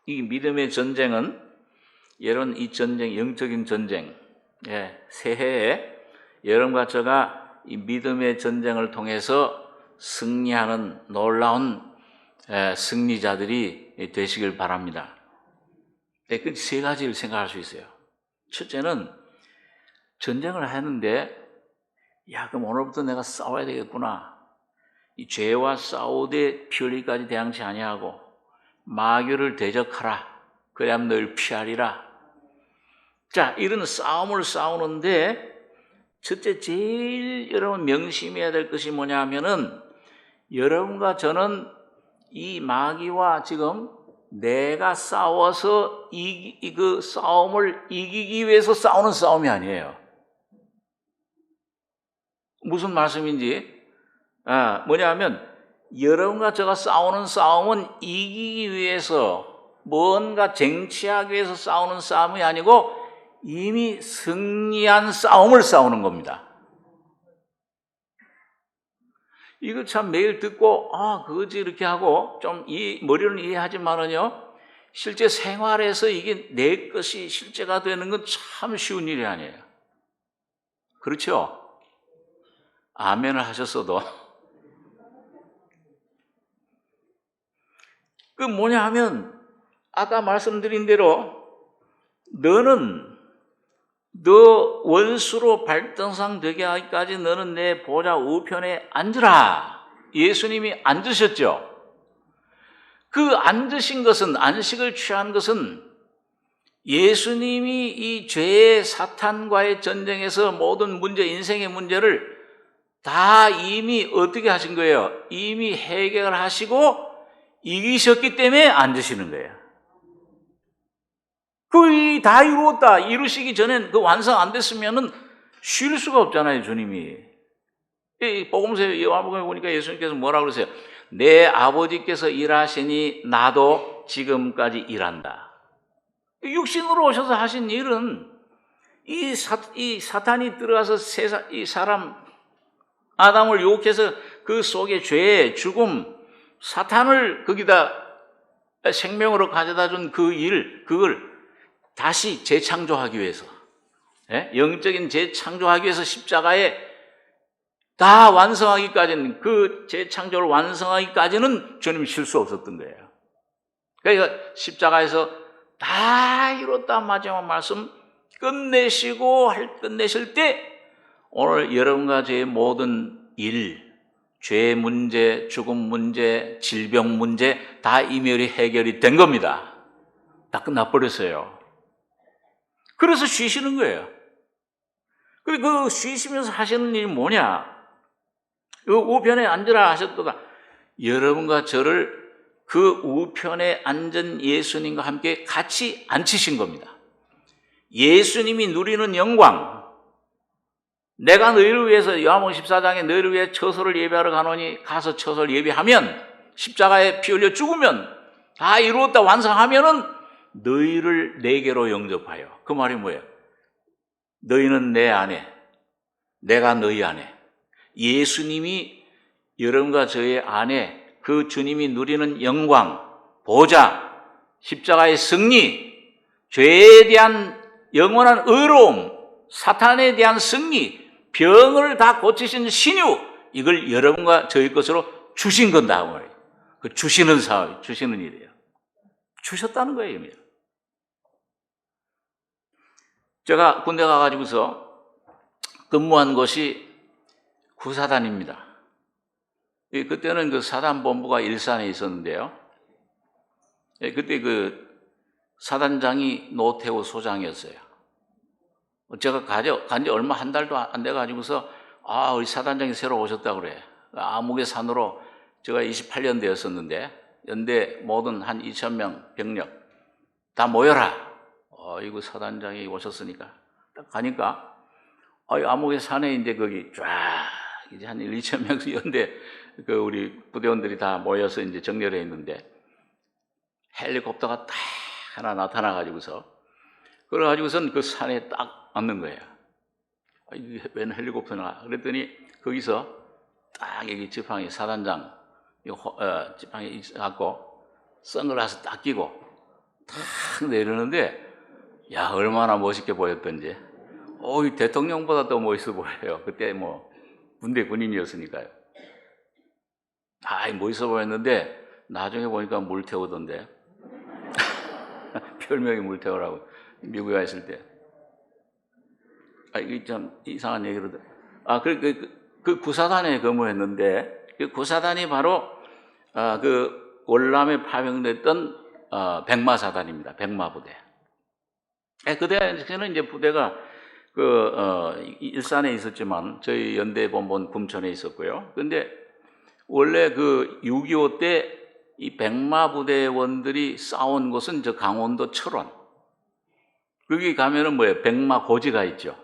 이 믿음의 전쟁은, 여러분, 이 전쟁, 영적인 전쟁, 새해에 여러분과 저가 이 믿음의 전쟁을 통해서 승리하는 놀라운 승리자들이 되시길 바랍니다. 그 세 가지를 생각할 수 있어요. 첫째는, 전쟁을 하는데, 그럼 오늘부터 내가 싸워야 되겠구나. 이 죄와 싸우되 피 흘리기까지 대항치 아니하고 마귀를 대적하라. 그래야만 널 피하리라. 자, 이런 싸움을 싸우는데, 첫째 제일 여러분 명심해야 될 것이 뭐냐 하면은, 여러분과 저는 이 마귀와 지금 내가 싸워서 그 싸움을 이기기 위해서 싸우는 싸움이 아니에요. 무슨 말씀인지, 뭐냐 하면, 여러분과 제가 싸우는 싸움은 이기기 위해서, 뭔가 쟁취하기 위해서 싸우는 싸움이 아니고 이미 승리한 싸움을 싸우는 겁니다. 이거 참 매일 듣고 그거지 이렇게 하고 좀 머리로는 이해하지만은요, 실제 생활에서 이게 내 것이 실제가 되는 건 참 쉬운 일이 아니에요. 그렇죠? 아멘을 하셨어도. 그 뭐냐 하면, 아까 말씀드린 대로 너는 너 원수로 발등상 되게 하기까지 너는 내 보좌 우편에 앉으라. 예수님이 앉으셨죠. 그 앉으신 것은, 안식을 취한 것은 예수님이 이 죄의 사탄과의 전쟁에서 모든 문제, 인생의 문제를 다 이미 어떻게 하신 거예요? 이미 해결하시고 이기셨기 때문에 앉으시는 거예요. 그이 다 이루었다. 이루시기 전엔 그 완성 안 됐으면은 쉴 수가 없잖아요, 주님이. 이 복음서 요한복음에 보니까 예수님께서 뭐라고 그러세요? 내 아버지께서 일하시니 나도 지금까지 일한다. 육신으로 오셔서 하신 일은 이 사탄이 들어가서 이 사람 아담을 유혹해서 그 속에 죄, 죽음, 사탄을 거기다 생명으로 가져다 준 그 일, 그걸 다시 재창조하기 위해서, 영적인 재창조하기 위해서 십자가에 다 완성하기까지는, 그 재창조를 완성하기까지는 주님이 쉴 수 없었던 거예요. 그러니까 십자가에서 다 이뤘다 마지막 말씀 끝내실 때 오늘 여러분과 저의 모든 일, 죄 문제, 죽음 문제, 질병 문제 다 이미 해결이 된 겁니다. 다 끝나버렸어요. 그래서 쉬시는 거예요. 그리고 그 쉬시면서 하시는 일이 뭐냐? 그 우편에 앉으라 하셨도다. 여러분과 저를 그 우편에 앉은 예수님과 함께 같이 앉히신 겁니다. 예수님이 누리는 영광, 내가 너희를 위해서 요한복음 14장에 너희를 위해 처소를 예배하러 가노니 가서 처소를 예배하면, 십자가에 피 흘려 죽으면 다 이루었다 완성하면은 너희를 내게로 영접하여. 그 말이 뭐예요? 너희는 내 안에, 내가 너희 안에. 예수님이 여러분과 저의 안에 그 주님이 누리는 영광, 보좌, 십자가의 승리, 죄에 대한 영원한 의로움, 사탄에 대한 승리, 병을 다 고치신 신유, 이걸 여러분과 저희 것으로 주신 건다 말이에요. 그 주시는 사업, 주시는 일이에요. 주셨다는 거예요. 제가 군대 가가지고서 근무한 곳이 구사단입니다. 그때는 그 사단본부가 일산에 있었는데요. 그때 그 사단장이 노태우 소장이었어요. 제가 간지 얼마 한 달도 안 돼가지고서 우리 사단장이 새로 오셨다 그래. 암흑의 산으로 제가 28년대였었는데 연대 모든 한 2,000명 병력 다 모여라. 이거 사단장이 오셨으니까 딱 가니까 암흑의 산에 이제 거기 쫙 이제 한 2,000명 연대 그 우리 부대원들이 다 모여서 이제 정렬해 있는데 헬리콥터가 딱 하나 나타나 가지고서 그래가지고선 그 산에 딱 앉는 거예요. 이게 웬 헬리콥터나 그랬더니 거기서 딱 여기 지팡이 사단장 지팡이 있어갖고 선글라스 딱 끼고 탁 내리는데 야 얼마나 멋있게 보였던지 이 대통령보다 더 멋있어 보여요. 그때 뭐 군대 군인이었으니까요. 멋있어 보였는데 나중에 보니까 물 태우던데 별명이 물 태우라고 미국에 가 있을 때 이게 참 이상한 얘기로도 그 구사단에 근무했는데 그 구사단이 바로 그 월남에 파병됐던 백마사단입니다. 백마부대. 그때는 이제 부대가 일산에 있었지만 저희 연대 본본 금천에 있었고요. 근데 원래 그 6.25 때 이 백마부대원들이 싸운 곳은 저 강원도 철원. 거기 가면은 뭐예요? 백마고지가 있죠.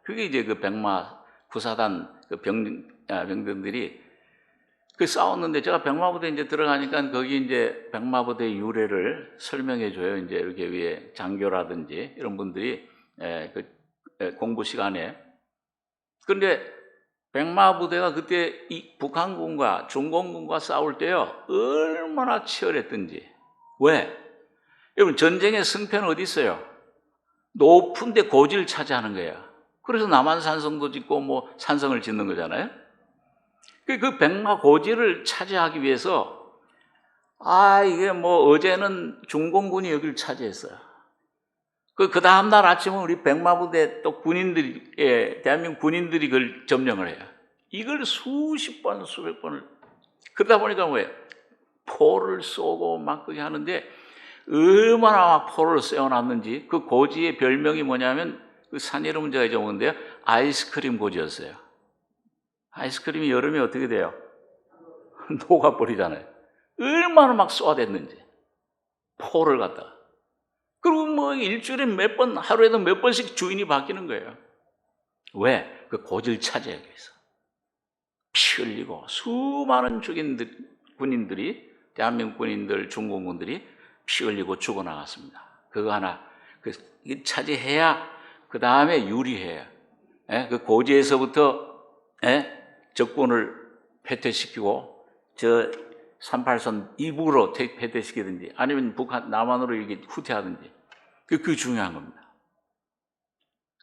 그게 이제 그 백마 구사단 그 병들이 그 싸웠는데 제가 백마부대 이제 들어가니까 거기 이제 백마부대 유래를 설명해 줘요. 이제 이렇게 위에 장교라든지 이런 분들이 공부 시간에. 그런데 백마부대가 그때 이 북한군과 중공군과 싸울 때요 얼마나 치열했던지. 왜? 여러분 전쟁의 승패는 어디 있어요? 높은데 고지를 차지하는 거예요. 그래서 남한산성도 짓고 뭐 산성을 짓는 거잖아요. 그 백마고지를 차지하기 위해서 이게 뭐 어제는 중공군이 여기를 차지했어요. 그 다음날 아침은 우리 백마부대 또 군인들이 대한민국 군인들이 그걸 점령을 해요. 이걸 수십 번 수백 번을 그러다 보니까 뭐예요? 포를 쏘고 막 그게 하는데 얼마나 막 포를 쏘아놨는지 그 고지의 별명이 뭐냐면 그 산 이름은 제가 잊어먹었는데요. 아이스크림 고지였어요. 아이스크림이 여름에 어떻게 돼요? 녹아버리잖아요. 얼마나 막 쏘아댔는지 포를 갖다가 그리고 뭐 일주일에 몇 번 하루에도 몇 번씩 주인이 바뀌는 거예요. 왜? 그 고지를 차지하기 위해서 피 흘리고 수많은 군인들이 대한민국 군인들 중공군들이 피 흘리고 죽어나갔습니다. 그거 하나 차지해야 그 다음에 유리해야 그 고지에서부터 적군을 패퇴시키고 저 38선 이북으로 패퇴시키든지 아니면 북한 남한으로 이렇게 후퇴하든지 그게 중요한 겁니다.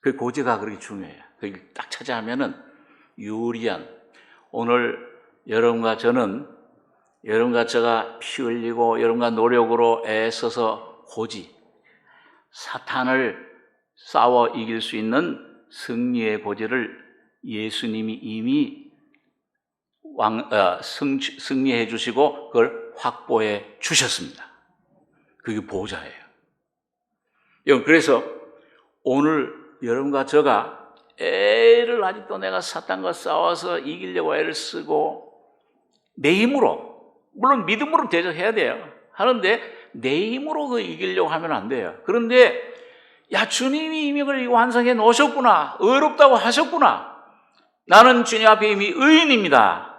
그 고지가 그렇게 중요해요. 그걸 딱 차지하면은 유리한 오늘 여러분과 저는 여러분과 제가 피 흘리고 여러분과 노력으로 애써서 고지 사탄을 싸워 이길 수 있는 승리의 고지를 예수님이 이미 승리해 주시고 그걸 확보해 주셨습니다. 그게 보좌예요. 그래서 오늘 여러분과 제가 애를 아직도 내가 사탄과 싸워서 이기려고 애를 쓰고 내 힘으로 물론 믿음으로 대적해야 돼요. 하는데 내 힘으로 그 이기려고 하면 안 돼요. 그런데 주님이 이미 그걸 완성해 놓으셨구나. 의롭다고 하셨구나. 나는 주님 앞에 이미 의인입니다.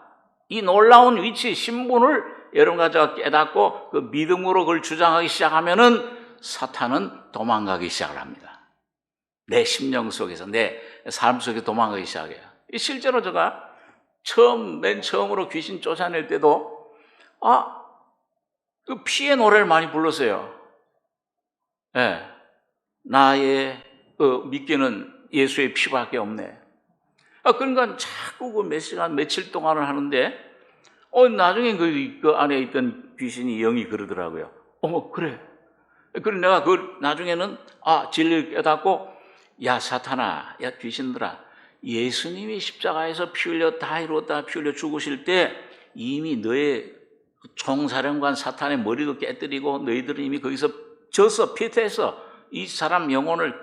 이 놀라운 위치, 신분을 여러분과 제가 깨닫고 그 믿음으로 그걸 주장하기 시작하면은 사탄은 도망가기 시작을 합니다. 내 심령 속에서, 내 삶 속에 도망가기 시작해요. 실제로 제가 맨 처음으로 귀신 쫓아낼 때도 그 피의 노래를 많이 불렀어요. 예. 나의 믿기는 예수의 피밖에 없네. 그러니까 자꾸 그 몇 시간, 며칠 동안을 하는데, 나중에 그 안에 있던 귀신이 영이 그러더라고요. 그래. 그래서 내가 나중에는, 진리를 깨닫고, 야, 사탄아, 야, 귀신들아, 예수님이 십자가에서 피 흘려 다 이루었다, 피 흘려 죽으실 때, 이미 너의 총사령관 사탄의 머리도 깨뜨리고, 너희들은 이미 거기서 졌어, 피퇴했어. 이 사람 영혼을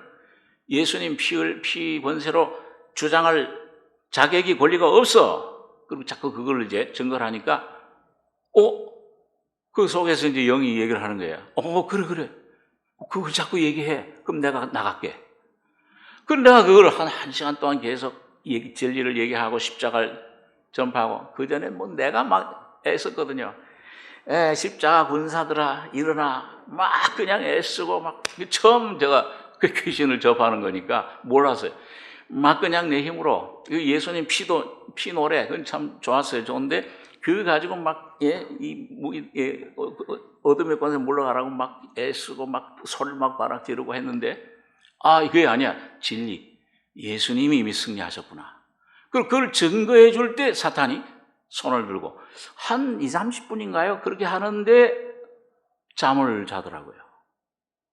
예수님 피 권세로 주장할 자격이 권리가 없어. 그리고 자꾸 그걸 이제 증거를 하니까, 그 속에서 이제 영이 얘기를 하는 거야. 그래. 그걸 자꾸 얘기해. 그럼 내가 나갈게. 그럼 내가 그걸 한 시간 동안 계속 진리를 얘기하고 십자가를 전파하고, 그 전에 내가 막 애썼거든요. 십자가 군사들아, 일어나. 막 그냥 애쓰고 처음 제가 그 귀신을 접하는 거니까 몰랐어요. 막 그냥 내 힘으로, 예수님 피 노래, 그건 참 좋았어요. 좋은데, 그거 가지고 어둠의 권세 물러가라고 막 애쓰고 소리를 바락 지르고 했는데, 그게 아니야. 진리. 예수님이 이미 승리하셨구나. 그걸 증거해 줄 때 사탄이 손을 들고, 한 20-30분인가요? 그렇게 하는데 잠을 자더라고요.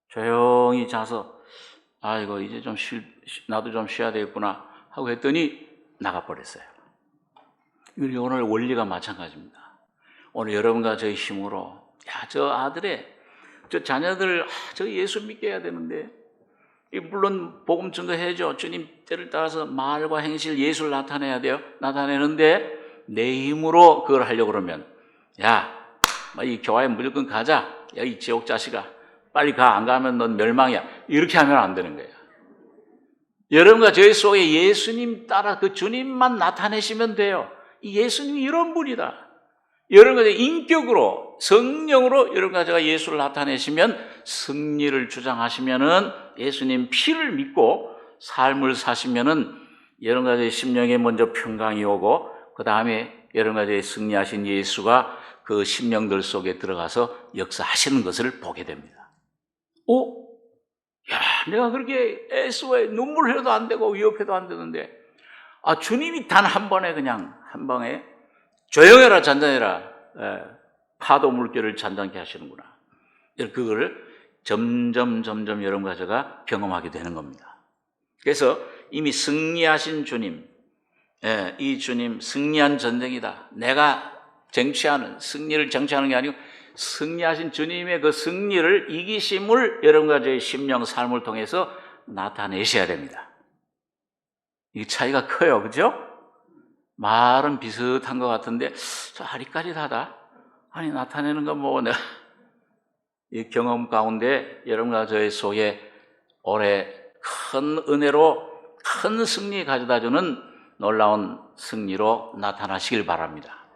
조용히 자서, 이거 이제 나도 좀 쉬어야 되겠구나 하고 했더니 나가버렸어요. 우리 오늘 원리가 마찬가지입니다. 오늘 여러분과 저의 힘으로, 저 자녀들, 저 예수 믿게 해야 되는데, 물론 복음 증거해야죠. 주님 때를 따라서 말과 행실, 예수를 나타내야 돼요. 나타내는데 내 힘으로 그걸 하려고 그러면, 이 교회에 무조건 가자. 야, 이 지옥 자식아, 빨리 가. 안 가면 넌 멸망이야. 이렇게 하면 안 되는 거예요. 여러분과 저희 속에 예수님 따라 그 주님만 나타내시면 돼요. 이 예수님이 이런 분이다. 여러분과 인격으로, 성령으로 여러분과 제가 예수를 나타내시면, 승리를 주장하시면은, 예수님 피를 믿고 삶을 사시면은 여러분과 저희 심령에 먼저 평강이 오고, 그 다음에 여러분과 저희 승리하신 예수가 그 심령들 속에 들어가서 역사하시는 것을 보게 됩니다. 내가 그렇게 애쓰고 눈물 흘려도 안 되고 위협해도 안 되는데, 주님이 단 한 번에 그냥 한 방에 조용해라, 잔잔해라, 파도 물결을 잔잔케 하시는구나. 그거를 점점 여러분과 제가 경험하게 되는 겁니다. 그래서 이미 승리하신 주님, 이 주님 승리한 전쟁이다. 내가 승리를 쟁취하는 게 아니고 승리하신 주님의 그 승리를, 이기심을 여러분과 저의 심령 삶을 통해서 나타내셔야 됩니다. 이 차이가 커요. 그죠? 말은 비슷한 것 같은데 아리까리하다. 나타내는 건 내가 이 경험 가운데 여러분과 저의 속에 올해 큰 은혜로 큰 승리 가져다주는 놀라운 승리로 나타나시길 바랍니다.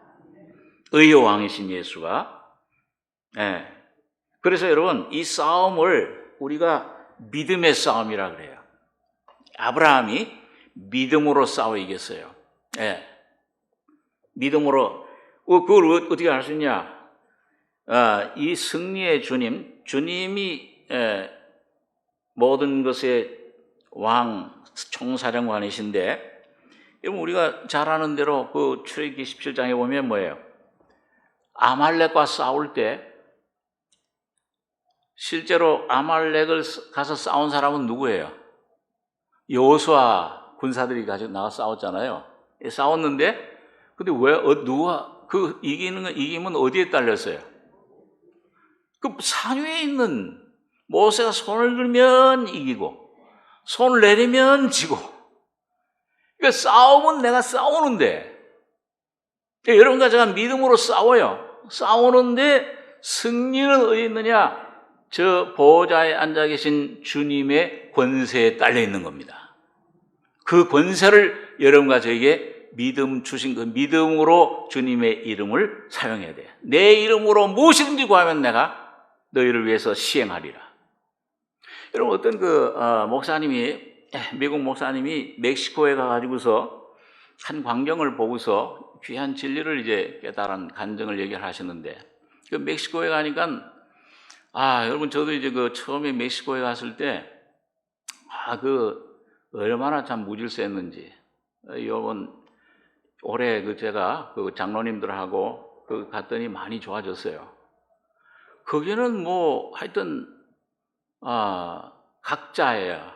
의의 왕이신 예수가. 그래서 여러분, 이 싸움을 우리가 믿음의 싸움이라 그래요. 아브라함이 믿음으로 싸워 이겼어요. 믿음으로. 그걸 어떻게 알 수 있냐? 이 승리의 주님이 모든 것의 왕, 총사령관이신데, 여러분 우리가 잘 아는 대로 그 출애굽기 17장에 보면 뭐예요? 아말렉과 싸울 때 실제로 아말렉을 가서 싸운 사람은 누구예요? 여호수아 군사들이 가지고 나가 싸웠잖아요. 싸웠는데, 근데 그 이김은 어디에 딸렸어요? 그 산 위에 있는 모세가 손을 들면 이기고, 손을 내리면 지고. 그러니까 싸움은 내가 싸우는데, 여러분과 제가 믿음으로 싸워요. 싸우는데 승리는 어디 있느냐? 저 보호자에 앉아 계신 주님의 권세에 딸려 있는 겁니다. 그 권세를 여러분과 저에게 믿음 주신 그 믿음으로 주님의 이름을 사용해야 돼. 내 이름으로 무엇이든지 구하면 내가 너희를 위해서 시행하리라. 여러분, 어떤 미국 목사님이 멕시코에 가가지고서 한 광경을 보고서 귀한 진리를 이제 깨달은 간증을 얘기를 하시는데, 그 멕시코에 가니까, 여러분, 저도 이제 처음에 멕시코에 갔을 때, 얼마나 참 무질서했는지, 요번, 올해 제가 장로님들하고 갔더니 많이 좋아졌어요. 거기는 하여튼, 각자예요.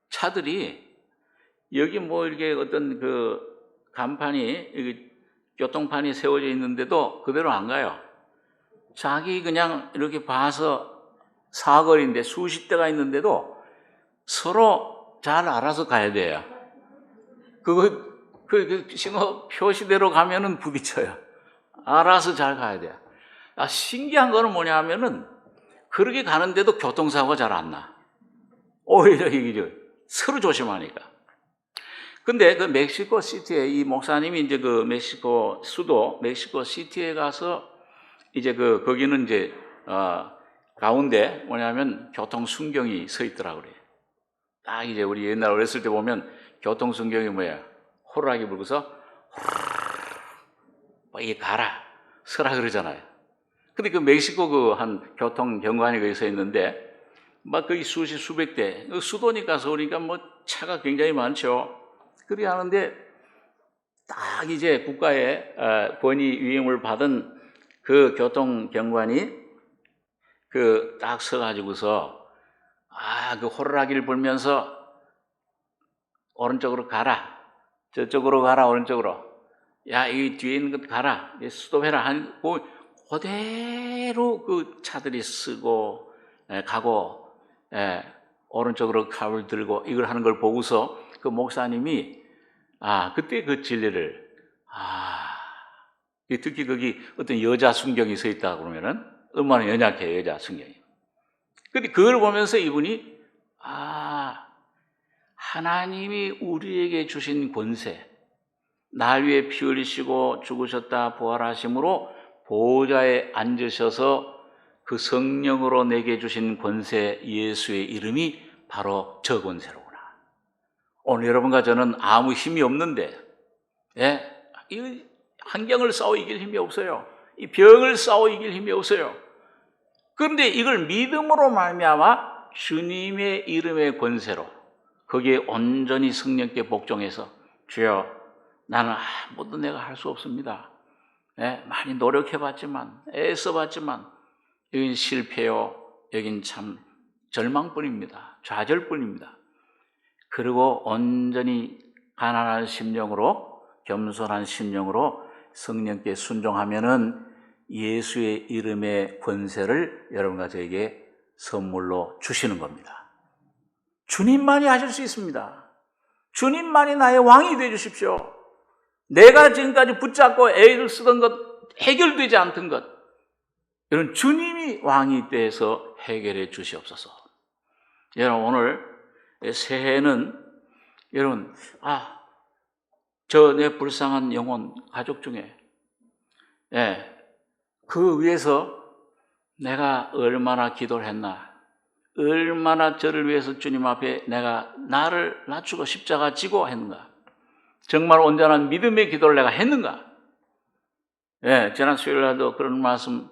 차들이, 여기 이렇게 어떤 간판이, 교통판이 세워져 있는데도 그대로 안 가요. 자기 그냥 이렇게 봐서 사거리인데 수십 대가 있는데도 서로 잘 알아서 가야 돼요. 신호 표시대로 가면은 부딪혀요. 알아서 잘 가야 돼요. 신기한 거는 뭐냐 하면은 그렇게 가는데도 교통사고가 잘 안 나. 오히려 이게 서로 조심하니까. 근데 멕시코 시티에 이 목사님이 이제 멕시코 수도 멕시코 시티에 가서 이제 거기는 이제 가운데 뭐냐면 교통 순경이 서 있더라고 그래요. 딱 이제 우리 옛날 어렸을 때 보면 교통 순경이 뭐야? 호루라기 불고서 이게 가라 서라 그러잖아요. 근데 멕시코 한 교통 경관이 거기 서 있는데 막 거기 수백 대, 수도니까 서울이니까 차가 굉장히 많죠. 그렇게 하는데 딱 이제 국가의 권위 위임을 받은 그 교통 경관이 딱 서가지고서 그 호루라기를 불면서 오른쪽으로 가라, 저쪽으로 가라, 오른쪽으로. 야, 이 뒤에 있는 것 가라, 스톱해라. 그대로 차들이 쓰고 가고 오른쪽으로 칼을 들고 이걸 하는 걸 보고서 그 목사님이 그때 그 진리를 특히 거기 어떤 여자 순경이 서 있다 그러면은 얼마나 연약해요, 여자 순경이. 근데 그걸 보면서 이분이 하나님이 우리에게 주신 권세, 날 위해 피 흘리시고 죽으셨다 부활하심으로 보좌에 앉으셔서 그 성령으로 내게 주신 권세 예수의 이름이 바로 저 권세로구나. 오늘 여러분과 저는 아무 힘이 없는데, 이 환경을 싸워 이길 힘이 없어요. 이 병을 싸워 이길 힘이 없어요. 그런데 이걸 믿음으로 말미암아 주님의 이름의 권세로 거기에 온전히 성령께 복종해서 주여, 나는 아무것도 내가 할 수 없습니다. 많이 노력해봤지만 애써봤지만 여긴 실패요, 여긴 참 절망뿐입니다. 좌절뿐입니다. 그리고 온전히 가난한 심령으로, 겸손한 심령으로 성령께 순종하면은 예수의 이름의 권세를 여러분과 저에게 선물로 주시는 겁니다. 주님만이 하실 수 있습니다. 주님만이 나의 왕이 되어 주십시오. 내가 지금까지 붙잡고 애를 쓰던 것, 해결되지 않던 것, 이런 주님이 왕이 되어서 해결해 주시옵소서. 여러분, 오늘 새해는 여러분, 저 내 불쌍한 영혼 가족 중에 그 위해서 내가 얼마나 기도를 했나, 얼마나 저를 위해서 주님 앞에 내가 나를 낮추고 십자가 지고 했는가, 정말 온전한 믿음의 기도를 내가 했는가. 지난 수요일날도 그런 말씀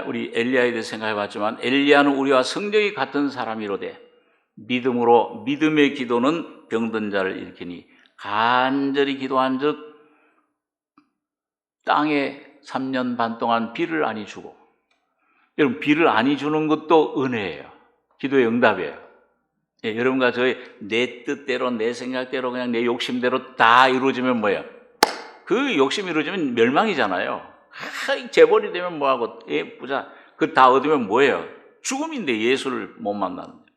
우리 엘리야에 대해 생각해 봤지만, 엘리야는 우리와 성격이 같은 사람이로되 믿음으로, 믿음의 기도는 병든 자를 일으키니 간절히 기도한 즉 땅에 3년 반 동안 비를 아니 주고. 여러분, 비를 아니 주는 것도 은혜예요. 기도의 응답이에요. 여러분과 저의 내 뜻대로, 내 생각대로, 그냥 내 욕심대로 다 이루어지면 뭐예요? 그 욕심이 이루어지면 멸망이잖아요. 재벌이 되면 뭐하고, 부자, 그 다 얻으면 뭐예요? 죽음인데 예수를 못 만나는데.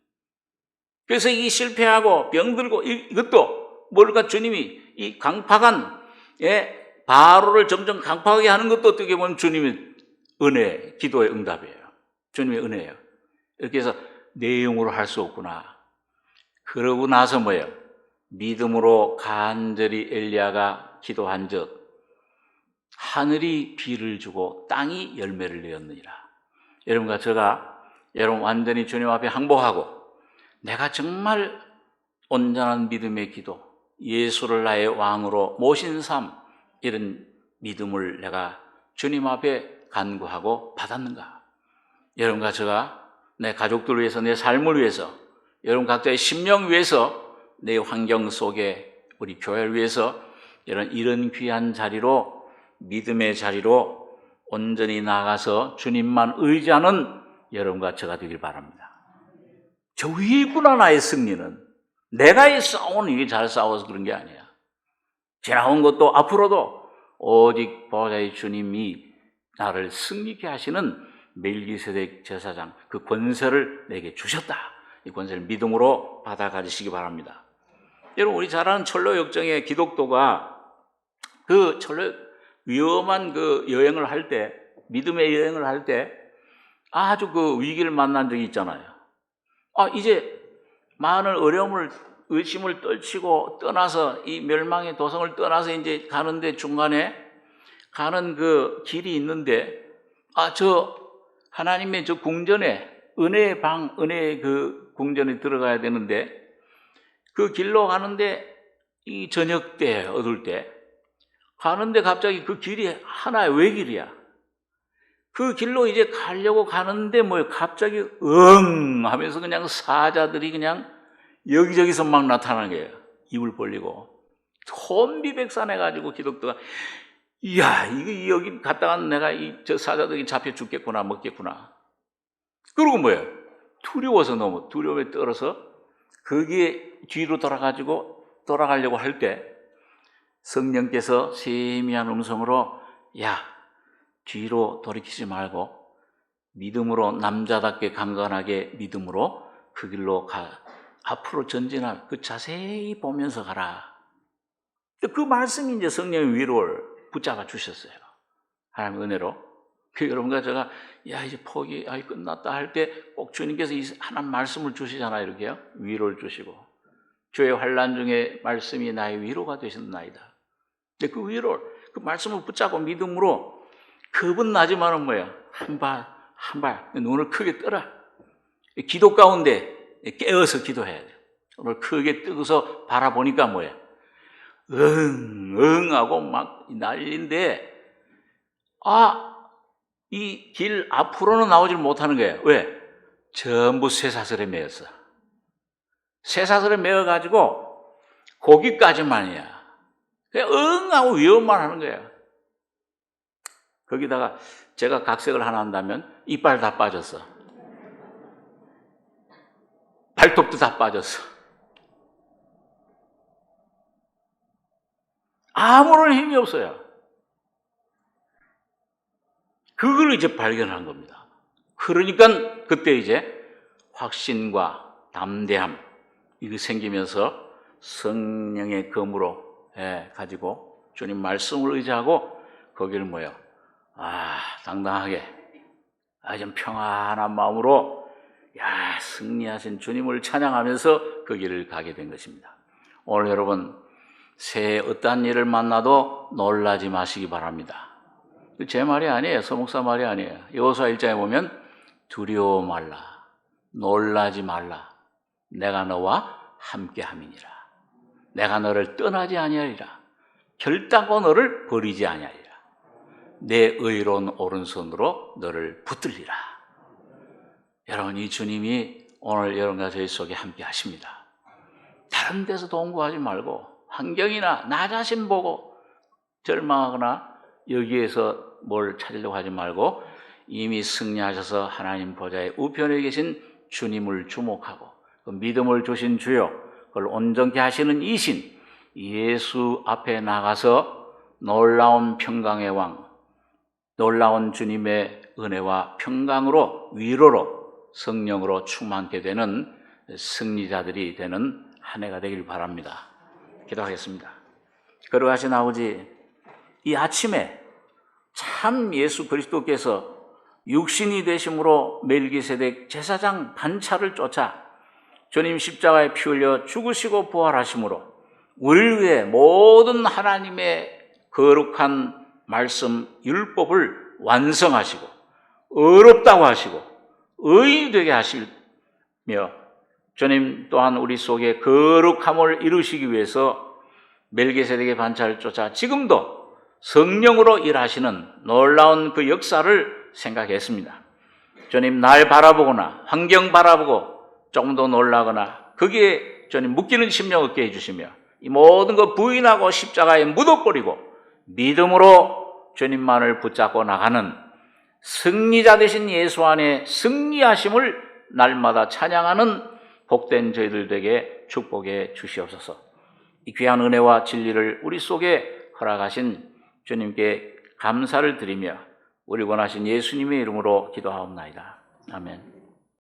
그래서 이 실패하고 병들고 이것도 뭘까? 주님이 이 강팍한 바로를 점점 강팍하게 하는 것도 어떻게 보면 주님의 은혜, 기도의 응답이에요. 주님의 은혜예요. 이렇게 해서 내용으로 할 수 없구나. 그러고 나서 뭐예요? 믿음으로 간절히 엘리야가 기도한즉 하늘이 비를 주고 땅이 열매를 내었느니라. 여러분과 제가 여러분 완전히 주님 앞에 항복하고 내가 정말 온전한 믿음의 기도, 예수를 나의 왕으로 모신 삶, 이런 믿음을 내가 주님 앞에 간구하고 받았는가? 여러분과 제가 내 가족들을 위해서, 내 삶을 위해서, 여러분 각자의 심령 위해서, 내 환경 속에 우리 교회를 위해서 이런 귀한 자리로, 믿음의 자리로 온전히 나아가서 주님만 의지하는 여러분과 제가 되길 바랍니다. 저 위에 있구나, 나의 승리는. 내가 싸우는 이게 잘 싸워서 그런 게 아니야. 지나온 것도 앞으로도 오직 보좌의 주님이 나를 승리케 하시는 멜기세덱 제사장, 그 권세를 내게 주셨다. 이 권세를 믿음으로 받아 가지시기 바랍니다. 여러분, 우리 잘 아는 철로 역정의 기독도가 그 철로 위험한 그 여행을 할 때, 믿음의 여행을 할 때 아주 그 위기를 만난 적이 있잖아요. 이제 많은 어려움을, 의심을 떨치고 떠나서 이 멸망의 도성을 떠나서 이제 가는데 중간에 가는 그 길이 있는데 저 하나님의 저 궁전에 은혜의 방, 은혜의 그 궁전에 들어가야 되는데 그 길로 가는데 이 저녁 때, 어두울 때 가는데 갑자기 그 길이 하나의 외길이야. 그 길로 이제 가려고 가는데 갑자기 하면서 그냥 사자들이 그냥 여기저기서 막 나타나는 거예요. 입을 벌리고 혼비백산해가지고 기독도가 이야, 이거 여기 갔다가 내가 저 사자들이 잡혀 죽겠구나, 먹겠구나. 그러고 두려워서, 너무 두려움에 떨어서 거기에 뒤로 돌아가려고 할 때 성령께서 세미한 음성으로 야, 뒤로 돌이키지 말고 믿음으로, 남자답게 강건하게 믿음으로 그 길로 앞으로 전진할, 그 자세히 보면서 가라. 그 말씀이 이제 성령의 위로를 붙잡아 주셨어요. 하나님의 은혜로. 여러분과 제가 이제 포기, 끝났다 할 때 꼭 주님께서 하나님 말씀을 주시잖아요. 이렇게요. 위로를 주시고 주의 환난 중에 말씀이 나의 위로가 되신나이다. 근데 그 위로, 그 말씀을 붙잡고 믿음으로 겁은 나지만은 한 발 눈을 크게 떠라. 기도 가운데 깨어서 기도해야 돼요. 오늘 크게 뜨고서 바라보니까 하고 막 난리인데 이 길 앞으로는 나오질 못하는 거예요. 왜? 전부 쇠사슬에 매였어. 쇠사슬에 매어가지고 거기까지만이야. 그냥 하고 위험만 하는 거예요. 거기다가 제가 각색을 하나 한다면 이빨 다 빠졌어. 발톱도 다 빠졌어. 아무런 힘이 없어요. 그걸 이제 발견한 겁니다. 그러니까 그때 이제 확신과 담대함 이거 생기면서 성령의 검으로 가지고 주님 말씀을 의지하고 거기를 당당하게 좀 평안한 마음으로 승리하신 주님을 찬양하면서 그 길을 가게 된 것입니다. 오늘 여러분 새해 어떠한 일을 만나도 놀라지 마시기 바랍니다. 제 말이 아니에요. 서목사 말이 아니에요. 여호수아 1장에 보면 두려워 말라, 놀라지 말라, 내가 너와 함께함이니라. 내가 너를 떠나지 아니하리라. 결단코 너를 버리지 아니하리라. 내 의로운 오른손으로 너를 붙들리라. 여러분, 이 주님이 오늘 여러분과 저희 속에 함께 하십니다. 다른 데서 도움 구하지 말고 환경이나 나 자신 보고 절망하거나 여기에서 뭘 찾으려고 하지 말고 이미 승리하셔서 하나님 보좌의 우편에 계신 주님을 주목하고 그 믿음을 주신 주요, 그걸 온전케 하시는 이신 예수 앞에 나가서 놀라운 평강의 왕, 놀라운 주님의 은혜와 평강으로, 위로로, 성령으로 충만케 되는 승리자들이 되는 한 해가 되길 바랍니다. 기도하겠습니다. 거룩하신 아버지, 이 아침에 참 예수 그리스도께서 육신이 되심으로 멜기세덱 제사장 반차를 쫓아 주님 십자가에 피 흘려 죽으시고 부활하심으로 우리를 위해 모든 하나님의 거룩한 말씀, 율법을 완성하시고 어렵다고 하시고 의인이 되게 하시며 주님 또한 우리 속에 거룩함을 이루시기 위해서 멜기세덱의 반차를 쫓아 지금도 성령으로 일하시는 놀라운 그 역사를 생각했습니다. 주님, 날 바라보거나 환경 바라보고 조금 더 놀라거나 거기에 주님 묶이는 심령 얻게 해주시며 이 모든 것 부인하고 십자가에 묻어버리고 믿음으로 주님만을 붙잡고 나가는 승리자 되신 예수 안에 승리하심을 날마다 찬양하는 복된 저희들 되게 축복해 주시옵소서. 이 귀한 은혜와 진리를 우리 속에 허락하신 주님께 감사를 드리며 우리 원하신 예수님의 이름으로 기도하옵나이다. 아멘.